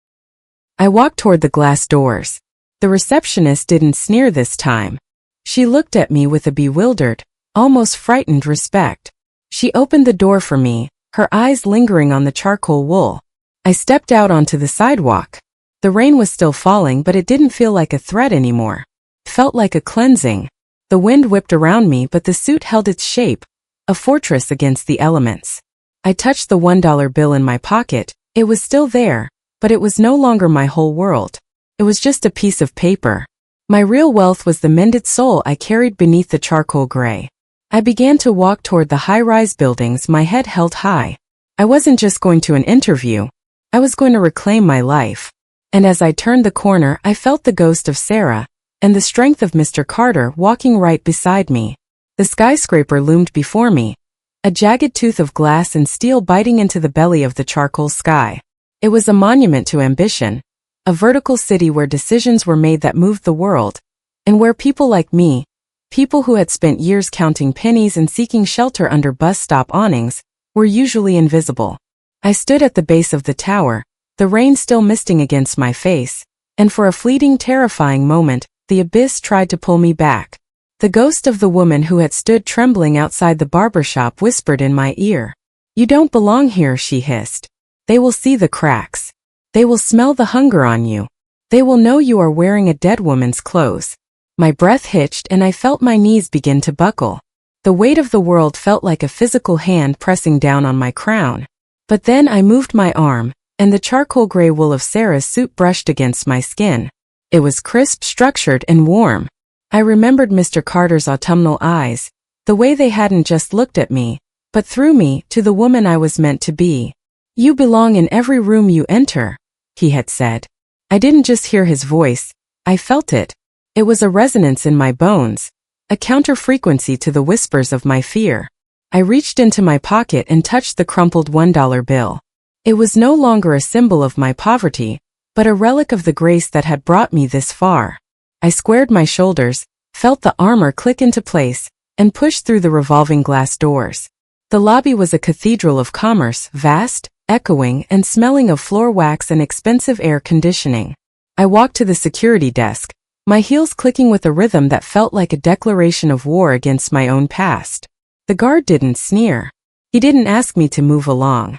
I walked toward the glass doors. The receptionist didn't sneer this time. She looked at me with a bewildered, almost frightened respect. She opened the door for me, her eyes lingering on the charcoal wool. I stepped out onto the sidewalk. The rain was still falling, but it didn't feel like a threat anymore. It felt like a cleansing. The wind whipped around me, but the suit held its shape, a fortress against the elements. I touched the $1 bill in my pocket. It was still there, but it was no longer my whole world. It was just a piece of paper. My real wealth was the mended soul I carried beneath the charcoal gray. I began to walk toward the high-rise buildings, my head held high. I wasn't just going to an interview. I was going to reclaim my life. And as I turned the corner, I felt the ghost of Sarah, and the strength of Mr. Carter walking right beside me. The skyscraper loomed before me, a jagged tooth of glass and steel biting into the belly of the charcoal sky. It was a monument to ambition, a vertical city where decisions were made that moved the world, and where people like me, people who had spent years counting pennies and seeking shelter under bus stop awnings, were usually invisible. I stood at the base of the tower, the rain still misting against my face, and for a fleeting, terrifying moment, the abyss tried to pull me back. The ghost of the woman who had stood trembling outside the barber shop whispered in my ear. "You don't belong here," she hissed. "They will see the cracks. They will smell the hunger on you. They will know you are wearing a dead woman's clothes." My breath hitched and I felt my knees begin to buckle. The weight of the world felt like a physical hand pressing down on my crown. But then I moved my arm, and the charcoal gray wool of Sarah's suit brushed against my skin. It was crisp, structured, and warm. I remembered Mr. Carter's autumnal eyes, the way they hadn't just looked at me, but through me, to the woman I was meant to be. "You belong in every room you enter," he had said. I didn't just hear his voice, I felt it. It was a resonance in my bones, a counter-frequency to the whispers of my fear. I reached into my pocket and touched the crumpled $1 bill. It was no longer a symbol of my poverty, but a relic of the grace that had brought me this far. I squared my shoulders, felt the armor click into place, and pushed through the revolving glass doors. The lobby was a cathedral of commerce, vast, echoing, and smelling of floor wax and expensive air conditioning. I walked to the security desk, my heels clicking with a rhythm that felt like a declaration of war against my own past. The guard didn't sneer. He didn't ask me to move along.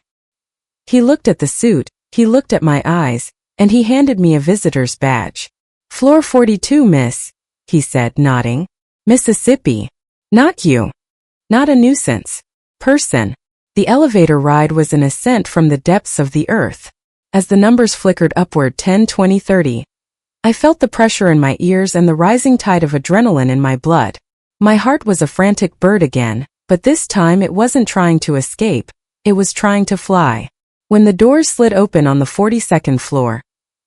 He looked at the suit, he looked at my eyes, and he handed me a visitor's badge. "Floor 42, miss," he said, nodding. "Mississippi. Not you. Not a nuisance. Person." The elevator ride was an ascent from the depths of the earth. As the numbers flickered upward 10, 20, 30, I felt the pressure in my ears and the rising tide of adrenaline in my blood. My heart was a frantic bird again, but this time it wasn't trying to escape, it was trying to fly. When the doors slid open on the 42nd floor,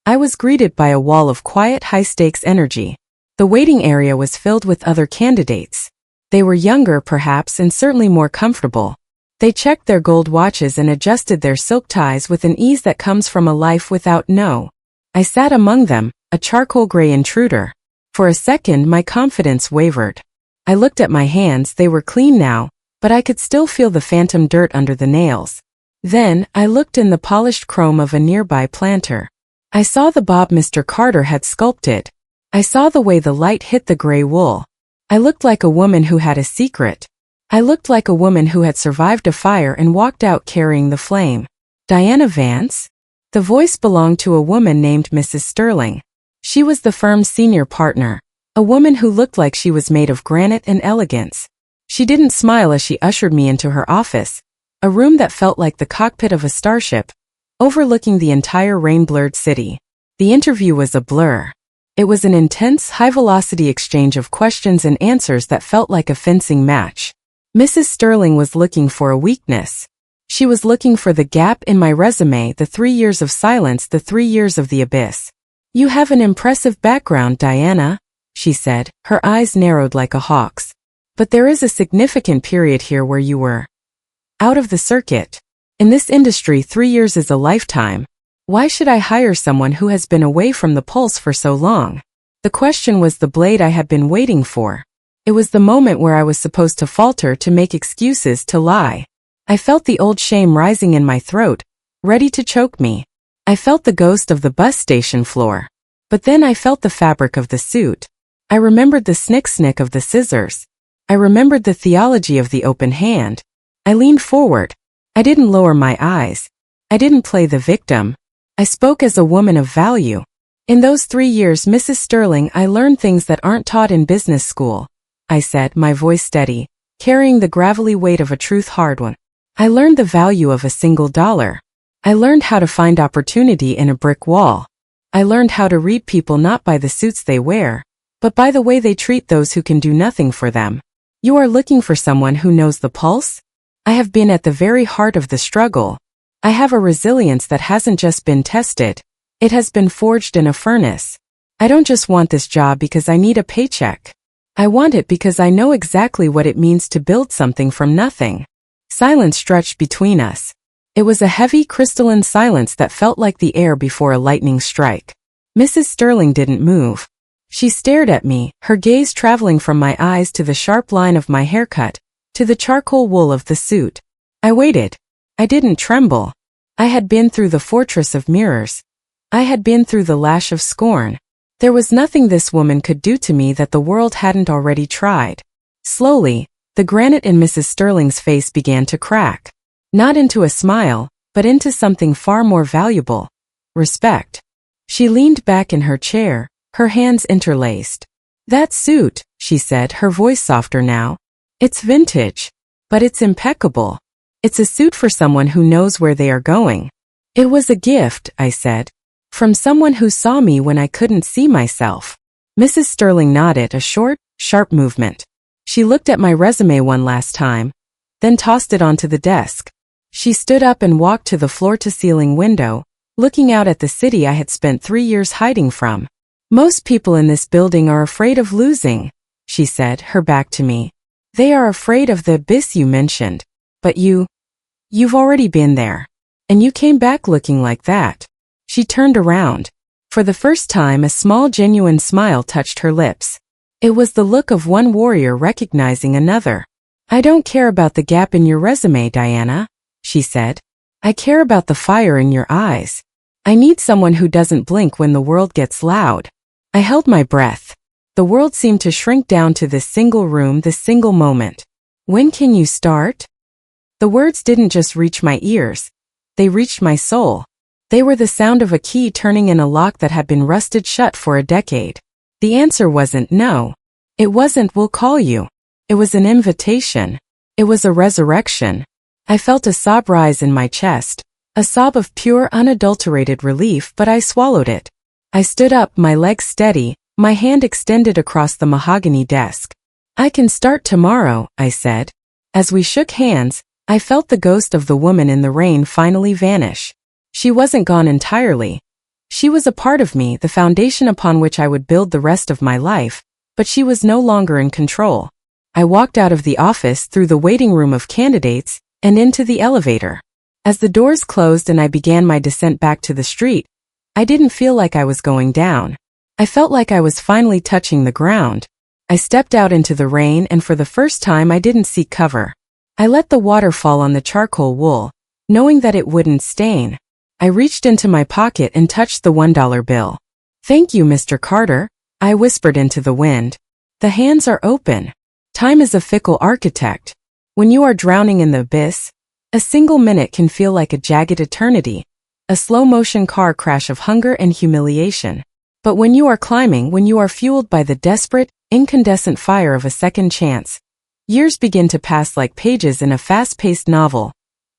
I was greeted by a wall of quiet high-stakes energy. The waiting area was filled with other candidates. They were younger perhaps and certainly more comfortable. They checked their gold watches and adjusted their silk ties with an ease that comes from a life without no. I sat among them, a charcoal gray intruder. For a second my confidence wavered. I looked at my hands, they were clean now, but I could still feel the phantom dirt under the nails. Then, I looked in the polished chrome of a nearby planter. I saw the bob Mr. Carter had sculpted. I saw the way the light hit the gray wool. I looked like a woman who had a secret. I looked like a woman who had survived a fire and walked out carrying the flame. Diana Vance? The voice belonged to a woman named Mrs. Sterling. She was the firm's senior partner, a woman who looked like she was made of granite and elegance. She didn't smile as she ushered me into her office, a room that felt like the cockpit of a starship, overlooking the entire rain-blurred city. The interview was a blur. It was an intense, high-velocity exchange of questions and answers that felt like a fencing match. Mrs. Sterling was looking for a weakness. She was looking for the gap in my resume, the 3 years of silence, the 3 years of the abyss. "You have an impressive background, Diana," she said, her eyes narrowed like a hawk's. "But there is a significant period here where you were out of the circuit. In this industry, 3 years is a lifetime. Why should I hire someone who has been away from the pulse for so long?" The question was the blade I had been waiting for. It was the moment where I was supposed to falter, to make excuses, to lie. I felt the old shame rising in my throat, ready to choke me. I felt the ghost of the bus station floor. But then I felt the fabric of the suit. I remembered the snick-snick of the scissors. I remembered the theology of the open hand. I leaned forward. I didn't lower my eyes. I didn't play the victim. I spoke as a woman of value. "In those 3 years, Mrs. Sterling, I learned things that aren't taught in business school," I said, my voice steady, carrying the gravelly weight of a truth hard one. "I learned the value of a single dollar. I learned how to find opportunity in a brick wall. I learned how to read people not by the suits they wear, but by the way they treat those who can do nothing for them. You are looking for someone who knows the pulse? I have been at the very heart of the struggle. I have a resilience that hasn't just been tested. It has been forged in a furnace. I don't just want this job because I need a paycheck. I want it because I know exactly what it means to build something from nothing." Silence stretched between us. It was a heavy, crystalline silence that felt like the air before a lightning strike. Mrs. Sterling didn't move. She stared at me, her gaze traveling from my eyes to the sharp line of my haircut, to the charcoal wool of the suit. I waited. I didn't tremble. I had been through the fortress of mirrors. I had been through the lash of scorn. There was nothing this woman could do to me that the world hadn't already tried. Slowly, the granite in Mrs. Sterling's face began to crack. Not into a smile, but into something far more valuable. Respect. She leaned back in her chair, her hands interlaced. "That suit," she said, her voice softer now. "It's vintage. But it's impeccable. It's a suit for someone who knows where they are going." "It was a gift," I said. "From someone who saw me when I couldn't see myself." Mrs. Sterling nodded, a short, sharp movement. She looked at my resume one last time, then tossed it onto the desk. She stood up and walked to the floor-to-ceiling window, looking out at the city I had spent 3 years hiding from. "Most people in this building are afraid of losing," she said, her back to me. "They are afraid of the abyss you mentioned. But you've already been there. And you came back looking like that." She turned around. For the first time, a small, genuine smile touched her lips. It was the look of one warrior recognizing another. "I don't care about the gap in your resume, Diana," she said. "I care about the fire in your eyes. I need someone who doesn't blink when the world gets loud." I held my breath. The world seemed to shrink down to this single room, this single moment. "When can you start?" The words didn't just reach my ears. They reached my soul. They were the sound of a key turning in a lock that had been rusted shut for a decade. The answer wasn't no. It wasn't "we'll call you." It was an invitation. It was a resurrection. I felt a sob rise in my chest, a sob of pure, unadulterated relief, but I swallowed it. I stood up, my legs steady, my hand extended across the mahogany desk. "I can start tomorrow," I said. As we shook hands, I felt the ghost of the woman in the rain finally vanish. She wasn't gone entirely. She was a part of me, the foundation upon which I would build the rest of my life, but she was no longer in control. I walked out of the office, through the waiting room of candidates, and into the elevator. As the doors closed and I began my descent back to the street, I didn't feel like I was going down. I felt like I was finally touching the ground. I stepped out into the rain, and for the first time I didn't seek cover. I let the water fall on the charcoal wool, knowing that it wouldn't stain. I reached into my pocket and touched the $1 bill. "Thank you, Mr. Carter," I whispered into the wind. "The hands are open." Time is a fickle architect. When you are drowning in the abyss, a single minute can feel like a jagged eternity, a slow-motion car crash of hunger and humiliation. But when you are climbing, when you are fueled by the desperate, incandescent fire of a second chance, years begin to pass like pages in a fast-paced novel,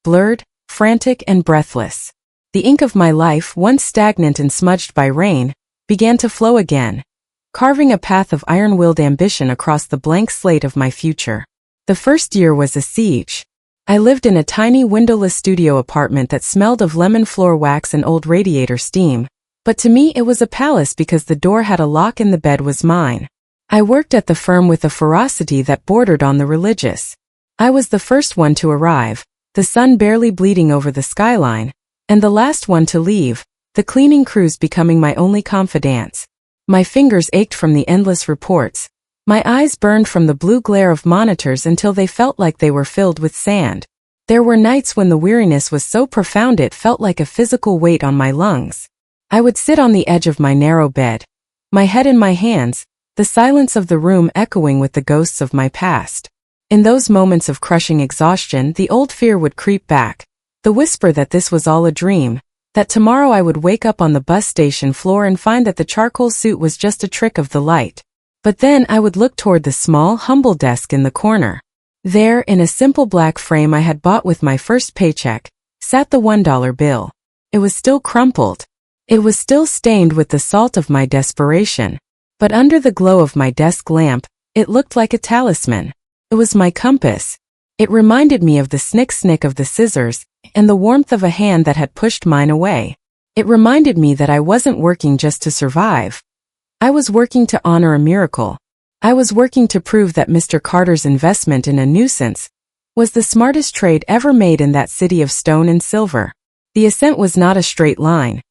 blurred, frantic, and breathless. The ink of my life, once stagnant and smudged by rain, began to flow again, carving a path of iron-willed ambition across the blank slate of my future. The first year was a siege. I lived in a tiny windowless studio apartment that smelled of lemon floor wax and old radiator steam, but to me it was a palace because the door had a lock and the bed was mine. I worked at the firm with a ferocity that bordered on the religious. I was the first one to arrive, the sun barely bleeding over the skyline, and the last one to leave, the cleaning crews becoming my only confidants. My fingers ached from the endless reports. My eyes burned from the blue glare of monitors until they felt like they were filled with sand. There were nights when the weariness was so profound it felt like a physical weight on my lungs. I would sit on the edge of my narrow bed, my head in my hands, the silence of the room echoing with the ghosts of my past. In those moments of crushing exhaustion, the old fear would creep back, the whisper that this was all a dream, that tomorrow I would wake up on the bus station floor and find that the charcoal suit was just a trick of the light. But then I would look toward the small, humble desk in the corner. There, in a simple black frame I had bought with my first paycheck, sat the $1 bill. It was still crumpled. It was still stained with the salt of my desperation. But under the glow of my desk lamp, it looked like a talisman. It was my compass. It reminded me of the snick-snick of the scissors and the warmth of a hand that had pushed mine away. It reminded me that I wasn't working just to survive. I was working to honor a miracle. I was working to prove that Mr. Carter's investment in a nuisance was the smartest trade ever made in that city of stone and silver. The ascent was not a straight line.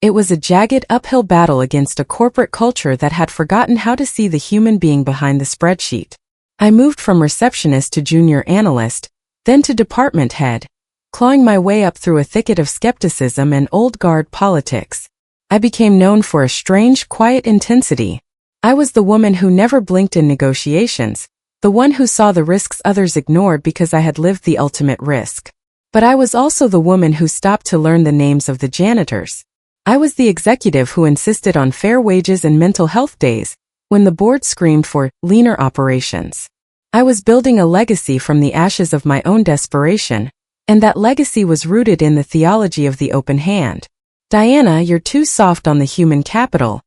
It was a jagged uphill battle against a corporate culture that had forgotten how to see the human being behind the spreadsheet. I moved from receptionist to junior analyst, then to department head, clawing my way up through a thicket of skepticism and old guard politics. I became known for a strange, quiet intensity. I was the woman who never blinked in negotiations, the one who saw the risks others ignored because I had lived the ultimate risk. But I was also the woman who stopped to learn the names of the janitors. I was the executive who insisted on fair wages and mental health days, when the board screamed for leaner operations. I was building a legacy from the ashes of my own desperation, and that legacy was rooted in the theology of the open hand. "Diana, you're too soft on the human capital,"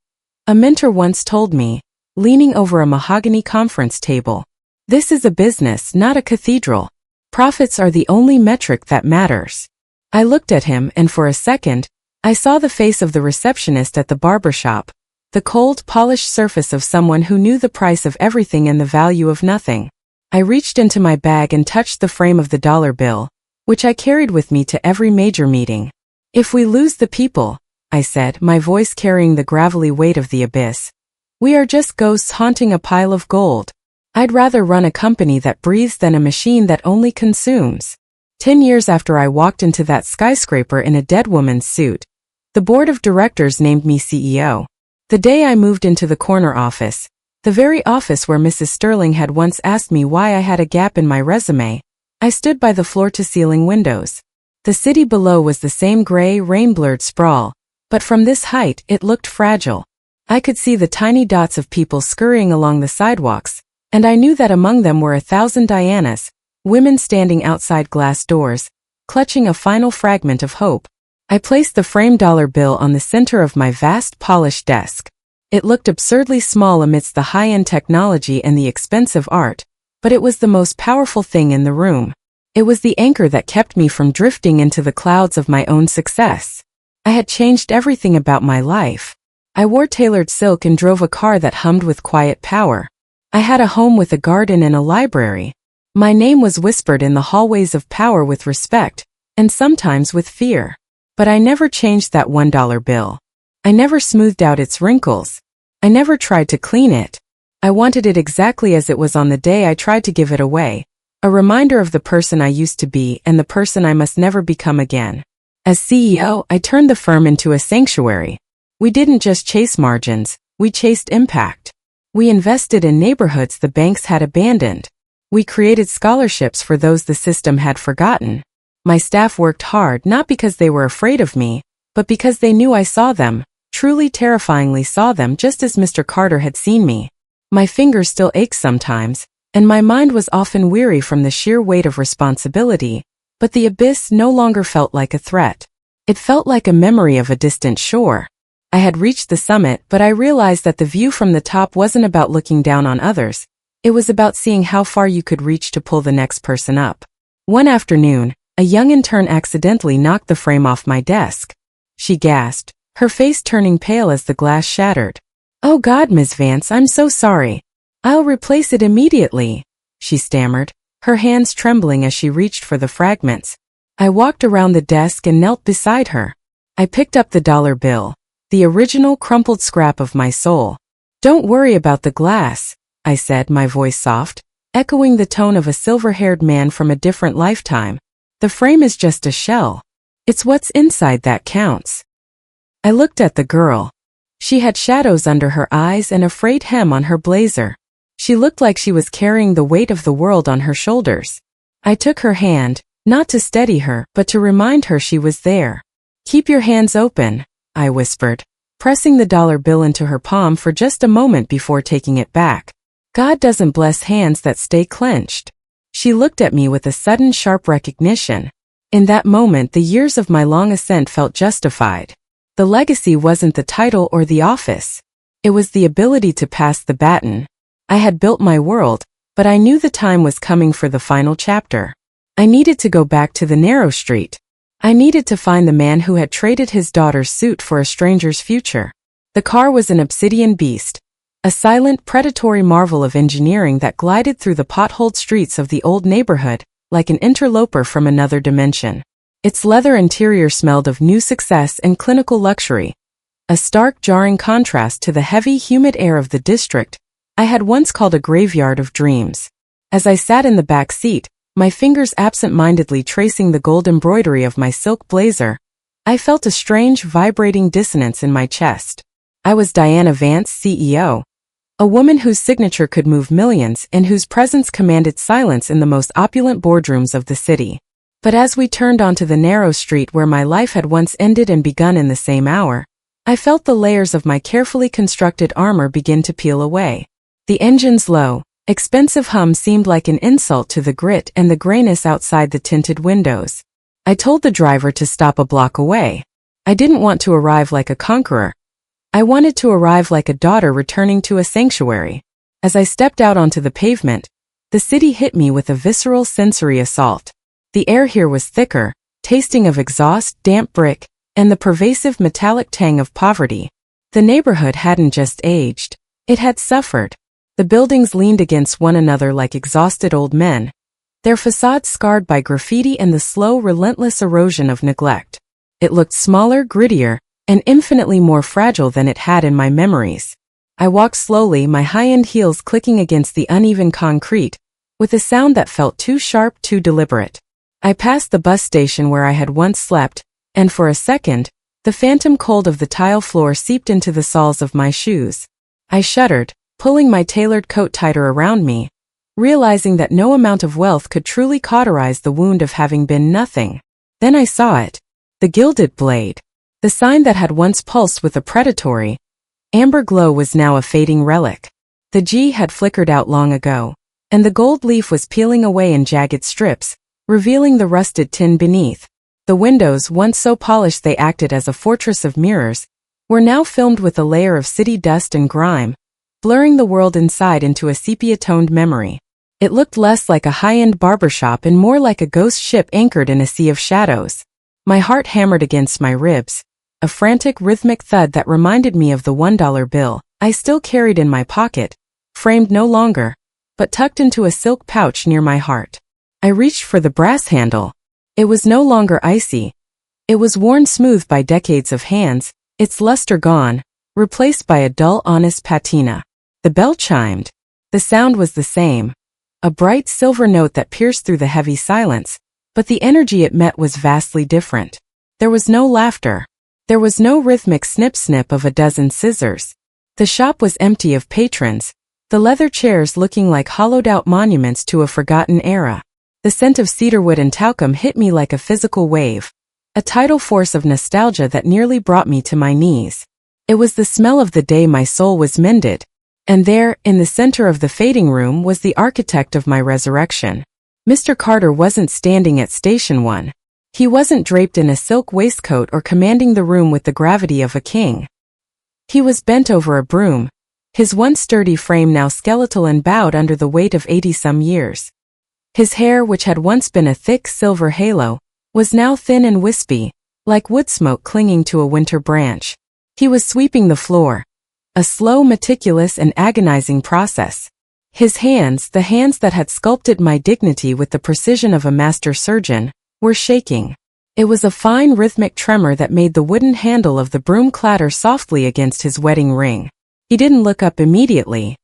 a mentor once told me, leaning over a mahogany conference table. "This is a business, not a cathedral. Profits are the only metric that matters." I looked at him, and for a second, I saw the face of the receptionist at the barbershop, the cold, polished surface of someone who knew the price of everything and the value of nothing. I reached into my bag and touched the frame of the dollar bill, which I carried with me to every major meeting. "If we lose the people," I said, my voice carrying the gravelly weight of the abyss, We are just ghosts haunting a pile of gold. I'd rather run a company that breathes than a machine that only consumes. 10 years after I walked into that skyscraper in a dead woman's suit, the board of directors named me CEO. The day I moved into the corner office, the very office where Mrs. Sterling had once asked me why I had a gap in my resume, I stood by the floor-to-ceiling windows. The city below was the same gray, rain-blurred sprawl, but from this height it looked fragile. I could see the tiny dots of people scurrying along the sidewalks, and I knew that among them were 1,000 Dianas, women standing outside glass doors, clutching a final fragment of hope. I placed the framed dollar bill on the center of my vast polished desk. It looked absurdly small amidst the high-end technology and the expensive art, but it was the most powerful thing in the room. It was the anchor that kept me from drifting into the clouds of my own success. I had changed everything about my life. I wore tailored silk and drove a car that hummed with quiet power. I had a home with a garden and a library. My name was whispered in the hallways of power with respect, and sometimes with fear. But I never changed that $1 bill. I never smoothed out its wrinkles. I never tried to clean it. I wanted it exactly as it was on the day I tried to give it away, a reminder of the person I used to be and the person I must never become again. As CEO, I turned the firm into a sanctuary. We didn't just chase margins, we chased impact. We invested in neighborhoods the banks had abandoned. We created scholarships for those the system had forgotten. My staff worked hard not because they were afraid of me, but because they knew I saw them, truly terrifyingly saw them just as Mr. Carter had seen me. My fingers still ached sometimes, and my mind was often weary from the sheer weight of responsibility, but the abyss no longer felt like a threat. It felt like a memory of a distant shore. I had reached the summit, but I realized that the view from the top wasn't about looking down on others. It was about seeing how far you could reach to pull the next person up. One afternoon, a young intern accidentally knocked the frame off my desk. She gasped, her face turning pale as the glass shattered. "Oh God, Ms. Vance, I'm so sorry. I'll replace it immediately," she stammered, her hands trembling as she reached for the fragments. I walked around the desk and knelt beside her. I picked up the dollar bill, the original crumpled scrap of my soul. "Don't worry about the glass," I said, my voice soft, echoing the tone of a silver-haired man from a different lifetime. "The frame is just a shell. It's what's inside that counts." I looked at the girl. She had shadows under her eyes and a frayed hem on her blazer. She looked like she was carrying the weight of the world on her shoulders. I took her hand, not to steady her, but to remind her she was there. "Keep your hands open," I whispered, pressing the dollar bill into her palm for just a moment before taking it back. "God doesn't bless hands that stay clenched." She looked at me with a sudden sharp recognition. In that moment, the years of my long ascent felt justified. The legacy wasn't the title or the office. It was the ability to pass the baton. I had built my world, but I knew the time was coming for the final chapter. I needed to go back to the narrow street. I needed to find the man who had traded his daughter's suit for a stranger's future. The car was an obsidian beast, a silent, predatory marvel of engineering that glided through the potholed streets of the old neighborhood, like an interloper from another dimension. Its leather interior smelled of new success and clinical luxury, a stark, jarring contrast to the heavy, humid air of the district I had once called a graveyard of dreams. As I sat in the back seat, my fingers absent-mindedly tracing the gold embroidery of my silk blazer, I felt a strange, vibrating dissonance in my chest. I was Diana Vance, CEO. A woman whose signature could move millions and whose presence commanded silence in the most opulent boardrooms of the city. But as we turned onto the narrow street where my life had once ended and begun in the same hour, I felt the layers of my carefully constructed armor begin to peel away. The engine's low, expensive hum seemed like an insult to the grit and the grayness outside the tinted windows. I told the driver to stop a block away. I didn't want to arrive like a conqueror. I wanted to arrive like a daughter returning to a sanctuary. As I stepped out onto the pavement, the city hit me with a visceral sensory assault. The air here was thicker, tasting of exhaust, damp brick, and the pervasive metallic tang of poverty. The neighborhood hadn't just aged, it had suffered. The buildings leaned against one another like exhausted old men, their facades scarred by graffiti and the slow, relentless erosion of neglect. It looked smaller, grittier, and infinitely more fragile than it had in my memories. I walked slowly, my high-end heels clicking against the uneven concrete, with a sound that felt too sharp, too deliberate. I passed the bus station where I had once slept, and for a second, the phantom cold of the tile floor seeped into the soles of my shoes. I shuddered, pulling my tailored coat tighter around me, realizing that no amount of wealth could truly cauterize the wound of having been nothing. Then I saw it. The gilded blade. The sign that had once pulsed with a predatory, amber glow was now a fading relic. The G had flickered out long ago, and the gold leaf was peeling away in jagged strips, revealing the rusted tin beneath. The windows, once so polished they acted as a fortress of mirrors, were now filmed with a layer of city dust and grime, blurring the world inside into a sepia-toned memory. It looked less like a high-end barbershop and more like a ghost ship anchored in a sea of shadows. My heart hammered against my ribs, a frantic rhythmic thud that reminded me of the $1 bill I still carried in my pocket, framed no longer, but tucked into a silk pouch near my heart. I reached for the brass handle. It was no longer icy. It was worn smooth by decades of hands, its luster gone, replaced by a dull, honest patina. The bell chimed. The sound was the same, a bright silver note that pierced through the heavy silence, but the energy it met was vastly different. There was no laughter. There was no rhythmic snip-snip of a dozen scissors. The shop was empty of patrons, the leather chairs looking like hollowed-out monuments to a forgotten era. The scent of cedarwood and talcum hit me like a physical wave, a tidal force of nostalgia that nearly brought me to my knees. It was the smell of the day my soul was mended, and there, in the center of the fading room, was the architect of my resurrection. Mr. Carter wasn't standing at Station 1. He wasn't draped in a silk waistcoat or commanding the room with the gravity of a king. He was bent over a broom, his once sturdy frame now skeletal and bowed under the weight of 80-some years. His hair, which had once been a thick silver halo, was now thin and wispy, like wood smoke clinging to a winter branch. He was sweeping the floor, a slow, meticulous, and agonizing process. His hands, the hands that had sculpted my dignity with the precision of a master surgeon, were shaking. It was a fine rhythmic tremor that made the wooden handle of the broom clatter softly against his wedding ring. He didn't look up immediately.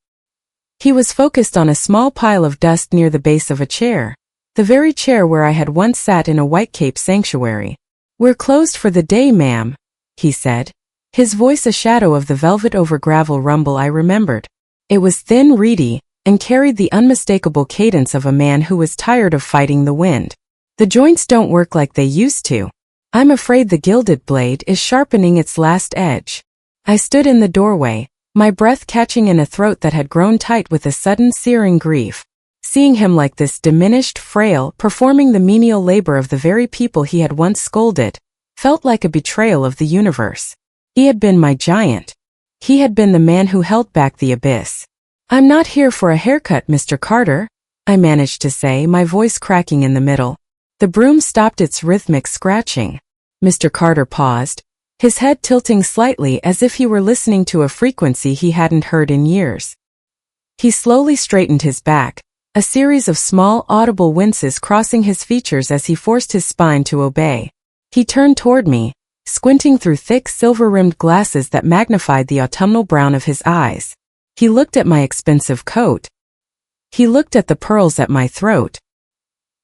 He was focused on a small pile of dust near the base of a chair, the very chair where I had once sat in a white cape sanctuary. "We're closed for the day, ma'am," he said, his voice a shadow of the velvet over gravel rumble I remembered. It was thin, reedy, and carried the unmistakable cadence of a man who was tired of fighting the wind. "The joints don't work like they used to. I'm afraid the gilded blade is sharpening its last edge." I stood in the doorway, my breath catching in a throat that had grown tight with a sudden searing grief. Seeing him like this, diminished, frail, performing the menial labor of the very people he had once scolded, felt like a betrayal of the universe. He had been my giant. He had been the man who held back the abyss. "I'm not here for a haircut, Mr. Carter," I managed to say, my voice cracking in the middle. The broom stopped its rhythmic scratching. Mr. Carter paused, his head tilting slightly as if he were listening to a frequency he hadn't heard in years. He slowly straightened his back, a series of small, audible winces crossing his features as he forced his spine to obey. He turned toward me, squinting through thick silver-rimmed glasses that magnified the autumnal brown of his eyes. He looked at my expensive coat. He looked at the pearls at my throat.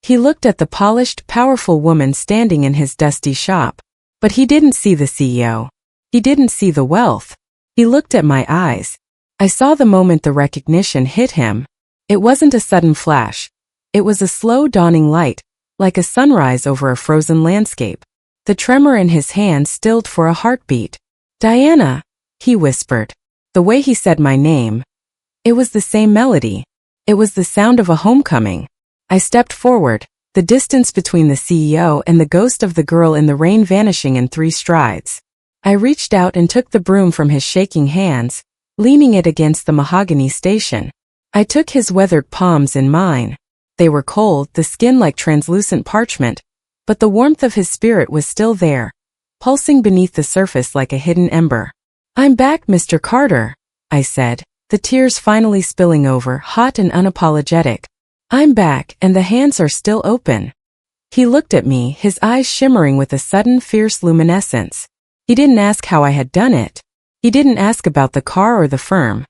He looked at the polished, powerful woman standing in his dusty shop. But he didn't see the CEO. He didn't see the wealth. He looked at my eyes. I saw the moment the recognition hit him. It wasn't a sudden flash. It was a slow dawning light, like a sunrise over a frozen landscape. The tremor in his hand stilled for a heartbeat. "Diana," he whispered. The way he said my name. It was the same melody. It was the sound of a homecoming. I stepped forward, the distance between the CEO and the ghost of the girl in the rain vanishing in 3 strides. I reached out and took the broom from his shaking hands, leaning it against the mahogany station. I took his weathered palms in mine. They were cold, the skin like translucent parchment, but the warmth of his spirit was still there, pulsing beneath the surface like a hidden ember. "I'm back, Mr. Carter," I said, the tears finally spilling over, hot and unapologetic. "I'm back, and the hands are still open." He looked at me, his eyes shimmering with a sudden fierce luminescence. He didn't ask how I had done it. He didn't ask about the car or the firm.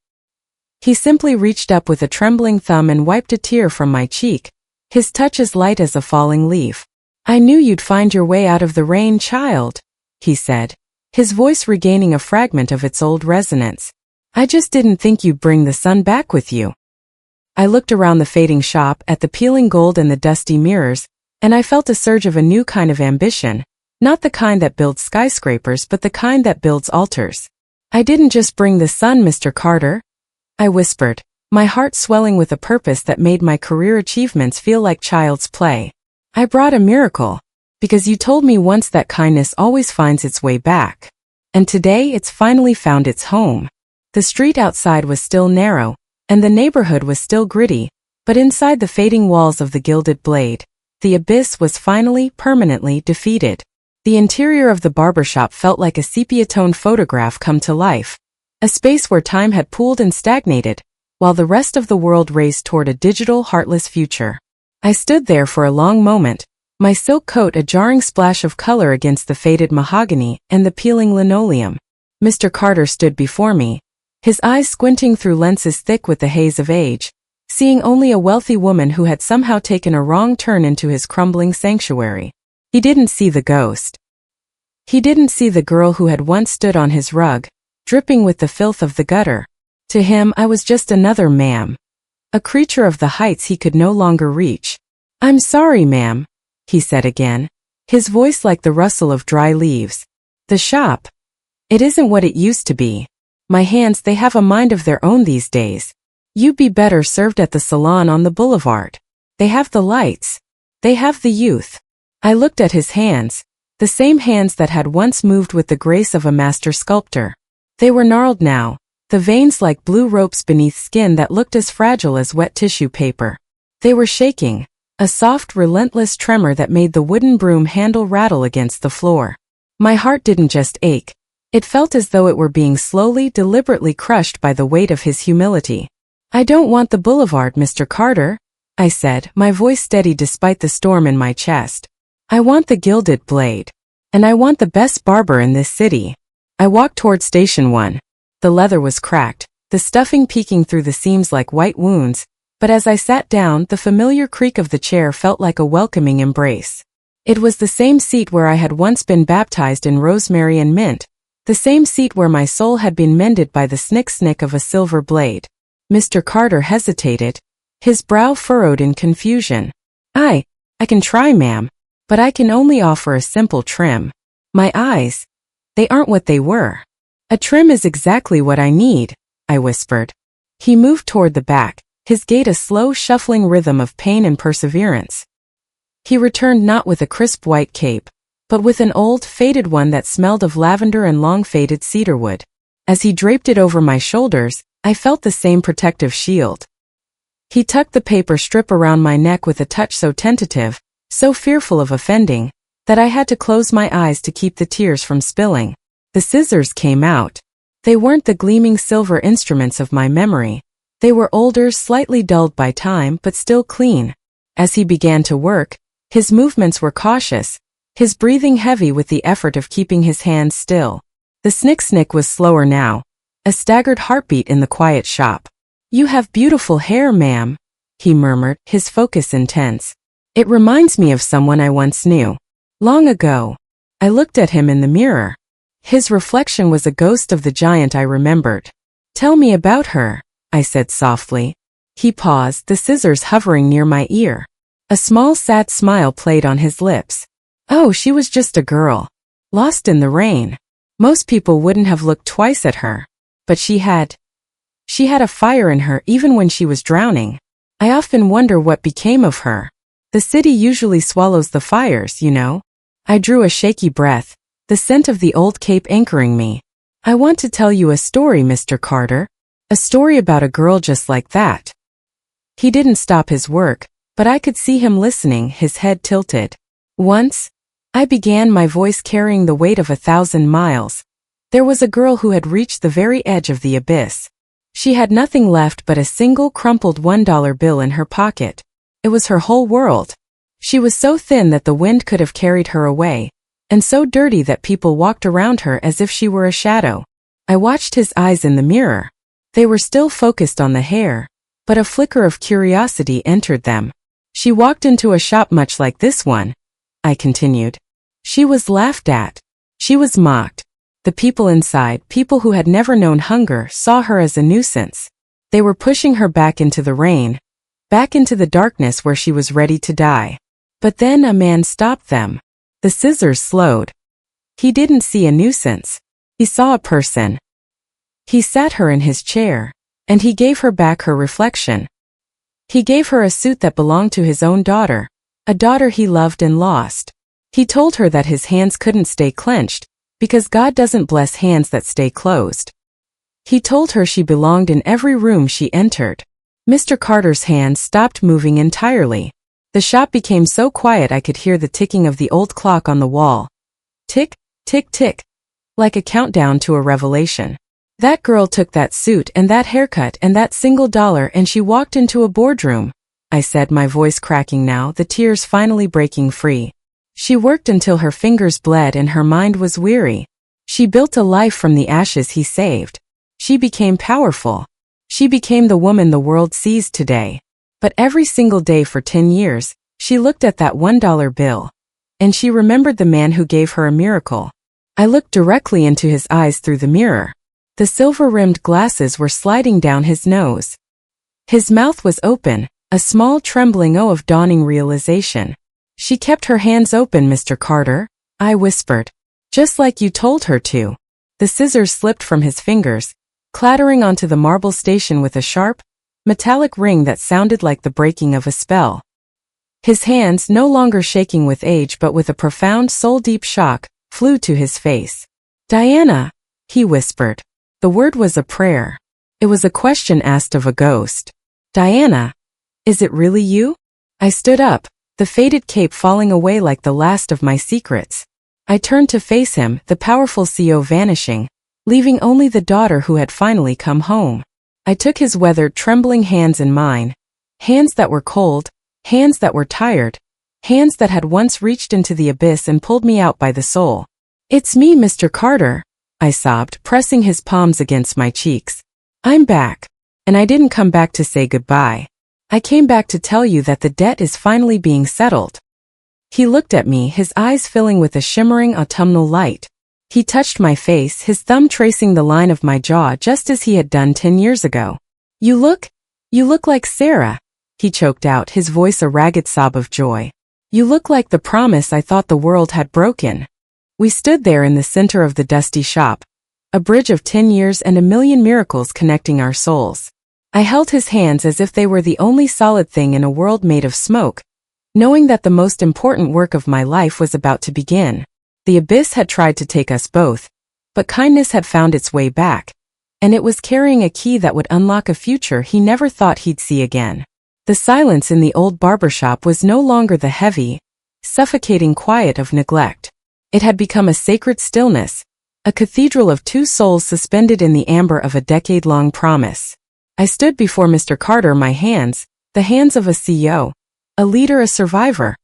He simply reached up with a trembling thumb and wiped a tear from my cheek, his touch as light as a falling leaf. "I knew you'd find your way out of the rain, child," he said, his voice regaining a fragment of its old resonance. "I just didn't think you'd bring the sun back with you." I looked around the fading shop at the peeling gold and the dusty mirrors, and I felt a surge of a new kind of ambition, not the kind that builds skyscrapers but the kind that builds altars. "I didn't just bring the sun, Mr. Carter," I whispered, my heart swelling with a purpose that made my career achievements feel like child's play. "I brought a miracle. Because you told me once that kindness always finds its way back. And today it's finally found its home." The street outside was still narrow, and the neighborhood was still gritty, but inside the fading walls of the gilded blade, the abyss was finally, permanently defeated. The interior of the barbershop felt like a sepia-toned photograph come to life, a space where time had pooled and stagnated, while the rest of the world raced toward a digital, heartless future. I stood there for a long moment, my silk coat a jarring splash of color against the faded mahogany and the peeling linoleum. Mr. Carter stood before me, his eyes squinting through lenses thick with the haze of age, seeing only a wealthy woman who had somehow taken a wrong turn into his crumbling sanctuary. He didn't see the ghost. He didn't see the girl who had once stood on his rug, dripping with the filth of the gutter. To him I was just another ma'am, a creature of the heights he could no longer reach. "I'm sorry, ma'am," he said again, his voice like the rustle of dry leaves. "The shop, it isn't what it used to be. My hands, they have a mind of their own these days. You'd be better served at the salon on the boulevard. They have the lights. They have the youth." I looked at his hands, the same hands that had once moved with the grace of a master sculptor. They were gnarled now, the veins like blue ropes beneath skin that looked as fragile as wet tissue paper. They were shaking, a soft, relentless tremor that made the wooden broom handle rattle against the floor. My heart didn't just ache. It felt as though it were being slowly, deliberately crushed by the weight of his humility. "I don't want the boulevard, Mr. Carter," I said, my voice steady despite the storm in my chest. "I want the gilded blade. And I want the best barber in this city." I walked toward Station 1. The leather was cracked, the stuffing peeking through the seams like white wounds, but as I sat down, the familiar creak of the chair felt like a welcoming embrace. It was the same seat where I had once been baptized in rosemary and mint, the same seat where my soul had been mended by the snick-snick of a silver blade. Mr. Carter hesitated, his brow furrowed in confusion. I can try, ma'am, but I can only offer a simple trim. My eyes, they aren't what they were." "A trim is exactly what I need," I whispered. He moved toward the back, his gait a slow, shuffling rhythm of pain and perseverance. He returned not with a crisp white cape, but with an old, faded one that smelled of lavender and long-faded cedarwood. As he draped it over my shoulders, I felt the same protective shield. He tucked the paper strip around my neck with a touch so tentative, so fearful of offending, that I had to close my eyes to keep the tears from spilling. The scissors came out. They weren't the gleaming silver instruments of my memory. They were older, slightly dulled by time, but still clean. As he began to work, his movements were cautious, his breathing heavy with the effort of keeping his hands still. The snick-snick was slower now, a staggered heartbeat in the quiet shop. "You have beautiful hair, ma'am," he murmured, his focus intense. "It reminds me of someone I once knew. Long ago." I looked at him in the mirror. His reflection was a ghost of the giant I remembered. "Tell me about her," I said softly. He paused, the scissors hovering near my ear. A small sad smile played on his lips. "Oh, she was just a girl, lost in the rain. Most people wouldn't have looked twice at her. But she had a fire in her even when she was drowning. I often wonder what became of her. The city usually swallows the fires, you know." I drew a shaky breath, the scent of the old cape anchoring me. "I want to tell you a story, Mr. Carter. A story about a girl just like that." He didn't stop his work, but I could see him listening, his head tilted. "Once," I began, my voice carrying the weight of 1,000 miles, "there was a girl who had reached the very edge of the abyss. She had nothing left but a single crumpled $1 bill in her pocket. It was her whole world. She was so thin that the wind could have carried her away, and so dirty that people walked around her as if she were a shadow. I watched his eyes in the mirror. They were still focused on the hair, but a flicker of curiosity entered them. She walked into a shop much like this one, I continued. She was laughed at. She was mocked. The people inside, people who had never known hunger, saw her as a nuisance. They were pushing her back into the rain, back into the darkness where she was ready to die. But then a man stopped them. The scissors slowed. He didn't see a nuisance. He saw a person. He sat her in his chair, and he gave her back her reflection. He gave her a suit that belonged to his own daughter, a daughter he loved and lost. He told her that his hands couldn't stay clenched, because God doesn't bless hands that stay closed. He told her she belonged in every room she entered. Mr. Carter's hands stopped moving entirely. The shop became so quiet I could hear the ticking of the old clock on the wall. Tick, tick, tick. Like a countdown to a revelation. That girl took that suit and that haircut and that $1 and she walked into a boardroom, I said, my voice cracking now, the tears finally breaking free. She worked until her fingers bled and her mind was weary. She built a life from the ashes he saved. She became powerful. She became the woman the world sees today. But every single day for 10 years, she looked at that $1 bill. And she remembered the man who gave her a miracle. I looked directly into his eyes through the mirror. The silver-rimmed glasses were sliding down his nose. His mouth was open, a small trembling O of dawning realization. She kept her hands open, Mr. Carter, I whispered. Just like you told her to. The scissors slipped from his fingers, clattering onto the marble station with a sharp, metallic ring that sounded like the breaking of a spell. His hands, no longer shaking with age but with a profound soul-deep shock, flew to his face. Diana, he whispered. The word was a prayer. It was a question asked of a ghost. Diana, is it really you? I stood up, the faded cape falling away like the last of my secrets. I turned to face him, the powerful CEO vanishing, leaving only the daughter who had finally come home. I took his weathered, trembling hands in mine. Hands that were cold, hands that were tired, hands that had once reached into the abyss and pulled me out by the soul. It's me, Mr. Carter, I sobbed, pressing his palms against my cheeks. I'm back. And I didn't come back to say goodbye. I came back to tell you that the debt is finally being settled. He looked at me, his eyes filling with a shimmering autumnal light. He touched my face, his thumb tracing the line of my jaw just as he had done 10 years ago. You look like Sarah, he choked out, his voice a ragged sob of joy. You look like the promise I thought the world had broken. We stood there in the center of the dusty shop, a bridge of 10 years and a million miracles connecting our souls. I held his hands as if they were the only solid thing in a world made of smoke, knowing that the most important work of my life was about to begin. The abyss had tried to take us both, but kindness had found its way back, and it was carrying a key that would unlock a future he never thought he'd see again. The silence in the old barbershop was no longer the heavy, suffocating quiet of neglect. It had become a sacred stillness, a cathedral of two souls suspended in the amber of a decade-long promise. I stood before Mr. Carter, my hands, the hands of a CEO, a leader, a survivor,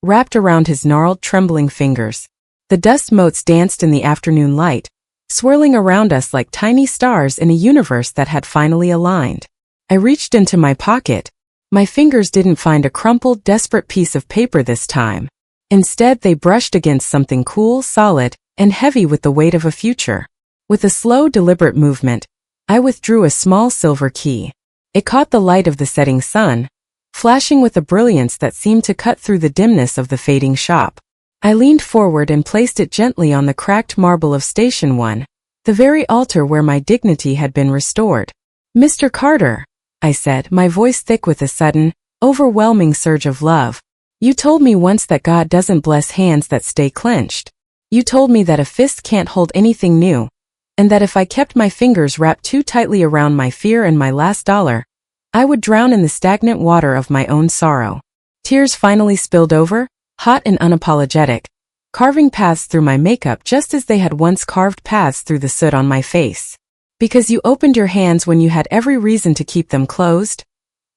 wrapped around his gnarled, trembling fingers. The dust motes danced in the afternoon light, swirling around us like tiny stars in a universe that had finally aligned. I reached into my pocket. My fingers didn't find a crumpled, desperate piece of paper this time. Instead, they brushed against something cool, solid, and heavy with the weight of a future. With a slow, deliberate movement, I withdrew a small silver key. It caught the light of the setting sun, flashing with a brilliance that seemed to cut through the dimness of the fading shop. I leaned forward and placed it gently on the cracked marble of Station 1, the very altar where my dignity had been restored. Mr. Carter, I said, my voice thick with a sudden, overwhelming surge of love. You told me once that God doesn't bless hands that stay clenched. You told me that a fist can't hold anything new, and that if I kept my fingers wrapped too tightly around my fear and my last dollar, I would drown in the stagnant water of my own sorrow. Tears finally spilled over, hot and unapologetic, carving paths through my makeup just as they had once carved paths through the soot on my face. Because you opened your hands when you had every reason to keep them closed?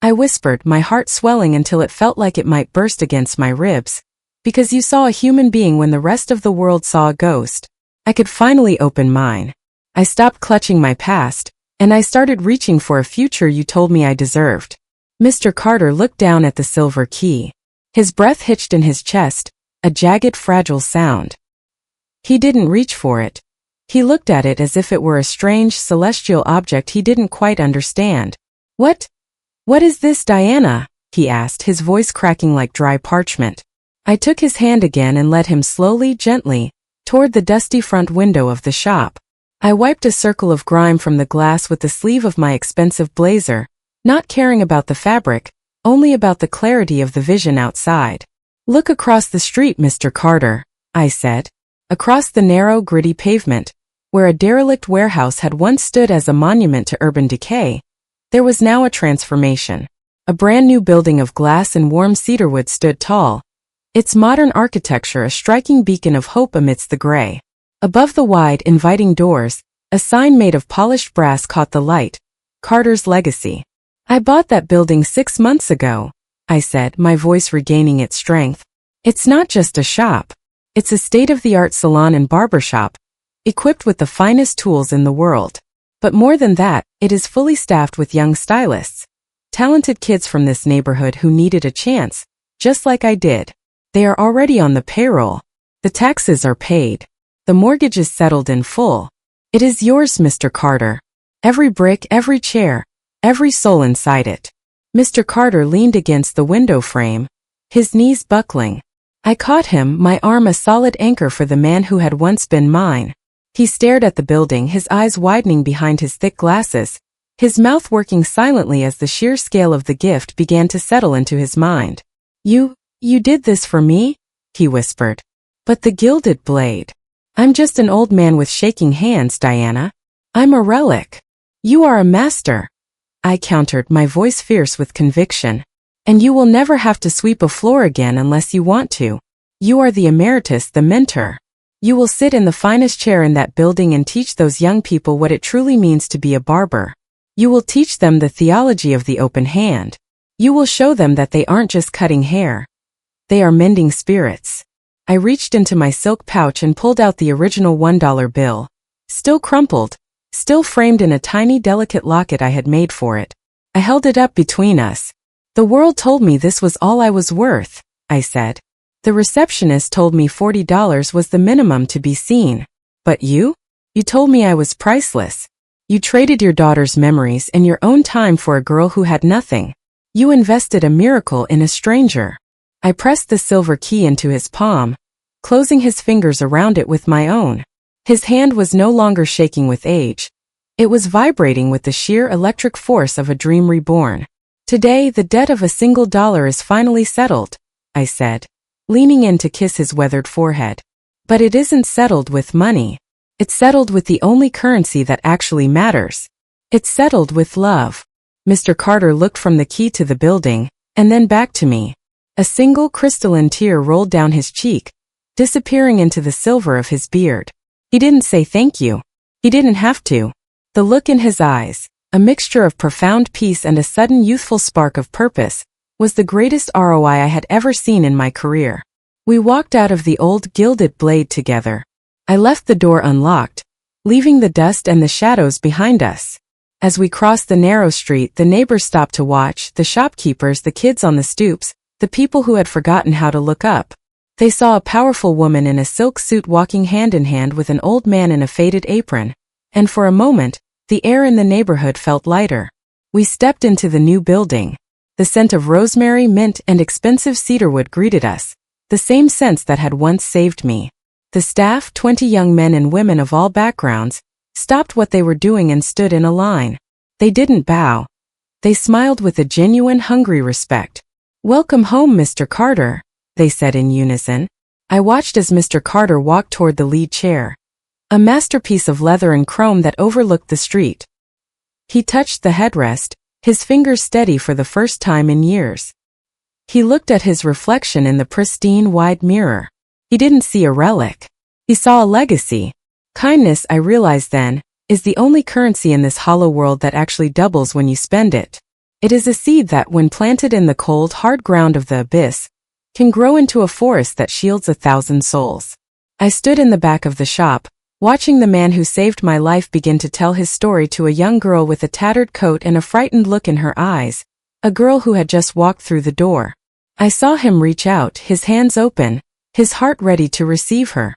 I whispered, my heart swelling until it felt like it might burst against my ribs. Because you saw a human being when the rest of the world saw a ghost. I could finally open mine. I stopped clutching my past, and I started reaching for a future you told me I deserved. Mr. Carter looked down at the silver key. His breath hitched in his chest, a jagged, fragile sound. He didn't reach for it. He looked at it as if it were a strange, celestial object he didn't quite understand. What is this, Diana? He asked, his voice cracking like dry parchment. I took his hand again and led him slowly, gently, toward the dusty front window of the shop. I wiped a circle of grime from the glass with the sleeve of my expensive blazer, not caring about the fabric, only about the clarity of the vision outside. Look across the street, Mr. Carter, I said. Across the narrow, gritty pavement, where a derelict warehouse had once stood as a monument to urban decay, there was now a transformation. A brand new building of glass and warm cedarwood stood tall, its modern architecture a striking beacon of hope amidst the gray. Above the wide, inviting doors, a sign made of polished brass caught the light, Carter's Legacy. I bought that building 6 months ago, I said, my voice regaining its strength. It's not just a shop. It's a state-of-the-art salon and barbershop, equipped with the finest tools in the world. But more than that, it is fully staffed with young stylists, talented kids from this neighborhood who needed a chance, just like I did. They are already on the payroll. The taxes are paid. The mortgage is settled in full. It is yours, Mr. Carter. Every brick, every chair, every soul inside it. Mr. Carter leaned against the window frame, his knees buckling. I caught him, my arm a solid anchor for the man who had once been mine. He stared at the building, his eyes widening behind his thick glasses, his mouth working silently as the sheer scale of the gift began to settle into his mind. You did this for me? He whispered. But the gilded blade. I'm just an old man with shaking hands, Diana. I'm a relic. You are a master, I countered, my voice fierce with conviction. And you will never have to sweep a floor again unless you want to. You are the emeritus, the mentor. You will sit in the finest chair in that building and teach those young people what it truly means to be a barber. You will teach them the theology of the open hand. You will show them that they aren't just cutting hair. They are mending spirits. I reached into my silk pouch and pulled out the original $1 bill, still crumpled, still framed in a tiny delicate locket I had made for it. I held it up between us. The world told me this was all I was worth, I said. The receptionist told me $40 was the minimum to be seen. But you? You told me I was priceless. You traded your daughter's memories and your own time for a girl who had nothing. You invested a miracle in a stranger. I pressed the silver key into his palm, closing his fingers around it with my own. His hand was no longer shaking with age. It was vibrating with the sheer electric force of a dream reborn. Today, the debt of a single dollar is finally settled, I said, leaning in to kiss his weathered forehead. But it isn't settled with money. It's settled with the only currency that actually matters. It's settled with love. Mr. Carter looked from the key to the building, and then back to me. A single crystalline tear rolled down his cheek, disappearing into the silver of his beard. He didn't say thank you. He didn't have to. The look in his eyes, a mixture of profound peace and a sudden youthful spark of purpose, was the greatest ROI I had ever seen in my career. We walked out of the old gilded blade together. I left the door unlocked, leaving the dust and the shadows behind us. As we crossed the narrow street, the neighbors stopped to watch, the shopkeepers, the kids on the stoops, the people who had forgotten how to look up. They saw a powerful woman in a silk suit walking hand in hand with an old man in a faded apron, and for a moment, the air in the neighborhood felt lighter. We stepped into the new building. The scent of rosemary, mint, and expensive cedarwood greeted us, the same scents that had once saved me. The staff, 20 young men and women of all backgrounds, stopped what they were doing and stood in a line. They didn't bow. They smiled with a genuine, hungry respect. "Welcome home, Mr. Carter," they said in unison. I watched as Mr. Carter walked toward the lead chair, a masterpiece of leather and chrome that overlooked the street. He touched the headrest, his fingers steady for the first time in years. He looked at his reflection in the pristine, wide mirror. He didn't see a relic. He saw a legacy. Kindness, I realized then, is the only currency in this hollow world that actually doubles when you spend it. It is a seed that, when planted in the cold, hard ground of the abyss, can grow into a forest that shields 1,000 souls. I stood in the back of the shop, watching the man who saved my life begin to tell his story to a young girl with a tattered coat and a frightened look in her eyes, a girl who had just walked through the door. I saw him reach out, his hands open, his heart ready to receive her.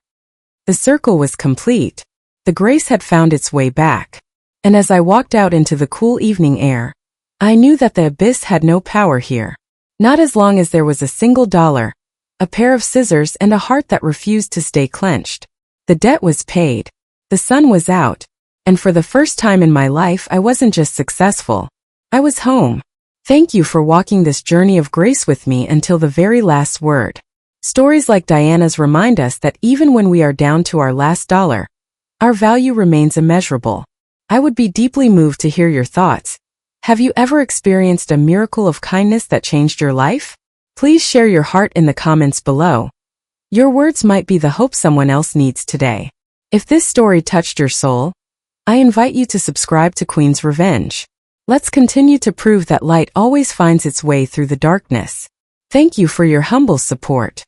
The circle was complete. The grace had found its way back. And as I walked out into the cool evening air, I knew that the abyss had no power here. Not as long as there was a single dollar, a pair of scissors, and a heart that refused to stay clenched. The debt was paid. The sun was out. And for the first time in my life, I wasn't just successful. I was home. Thank you for walking this journey of grace with me until the very last word. Stories like Diana's remind us that even when we are down to our last dollar, our value remains immeasurable. I would be deeply moved to hear your thoughts. Have you ever experienced a miracle of kindness that changed your life? Please share your heart in the comments below. Your words might be the hope someone else needs today. If this story touched your soul, I invite you to subscribe to Queen's Revenge. Let's continue to prove that light always finds its way through the darkness. Thank you for your humble support.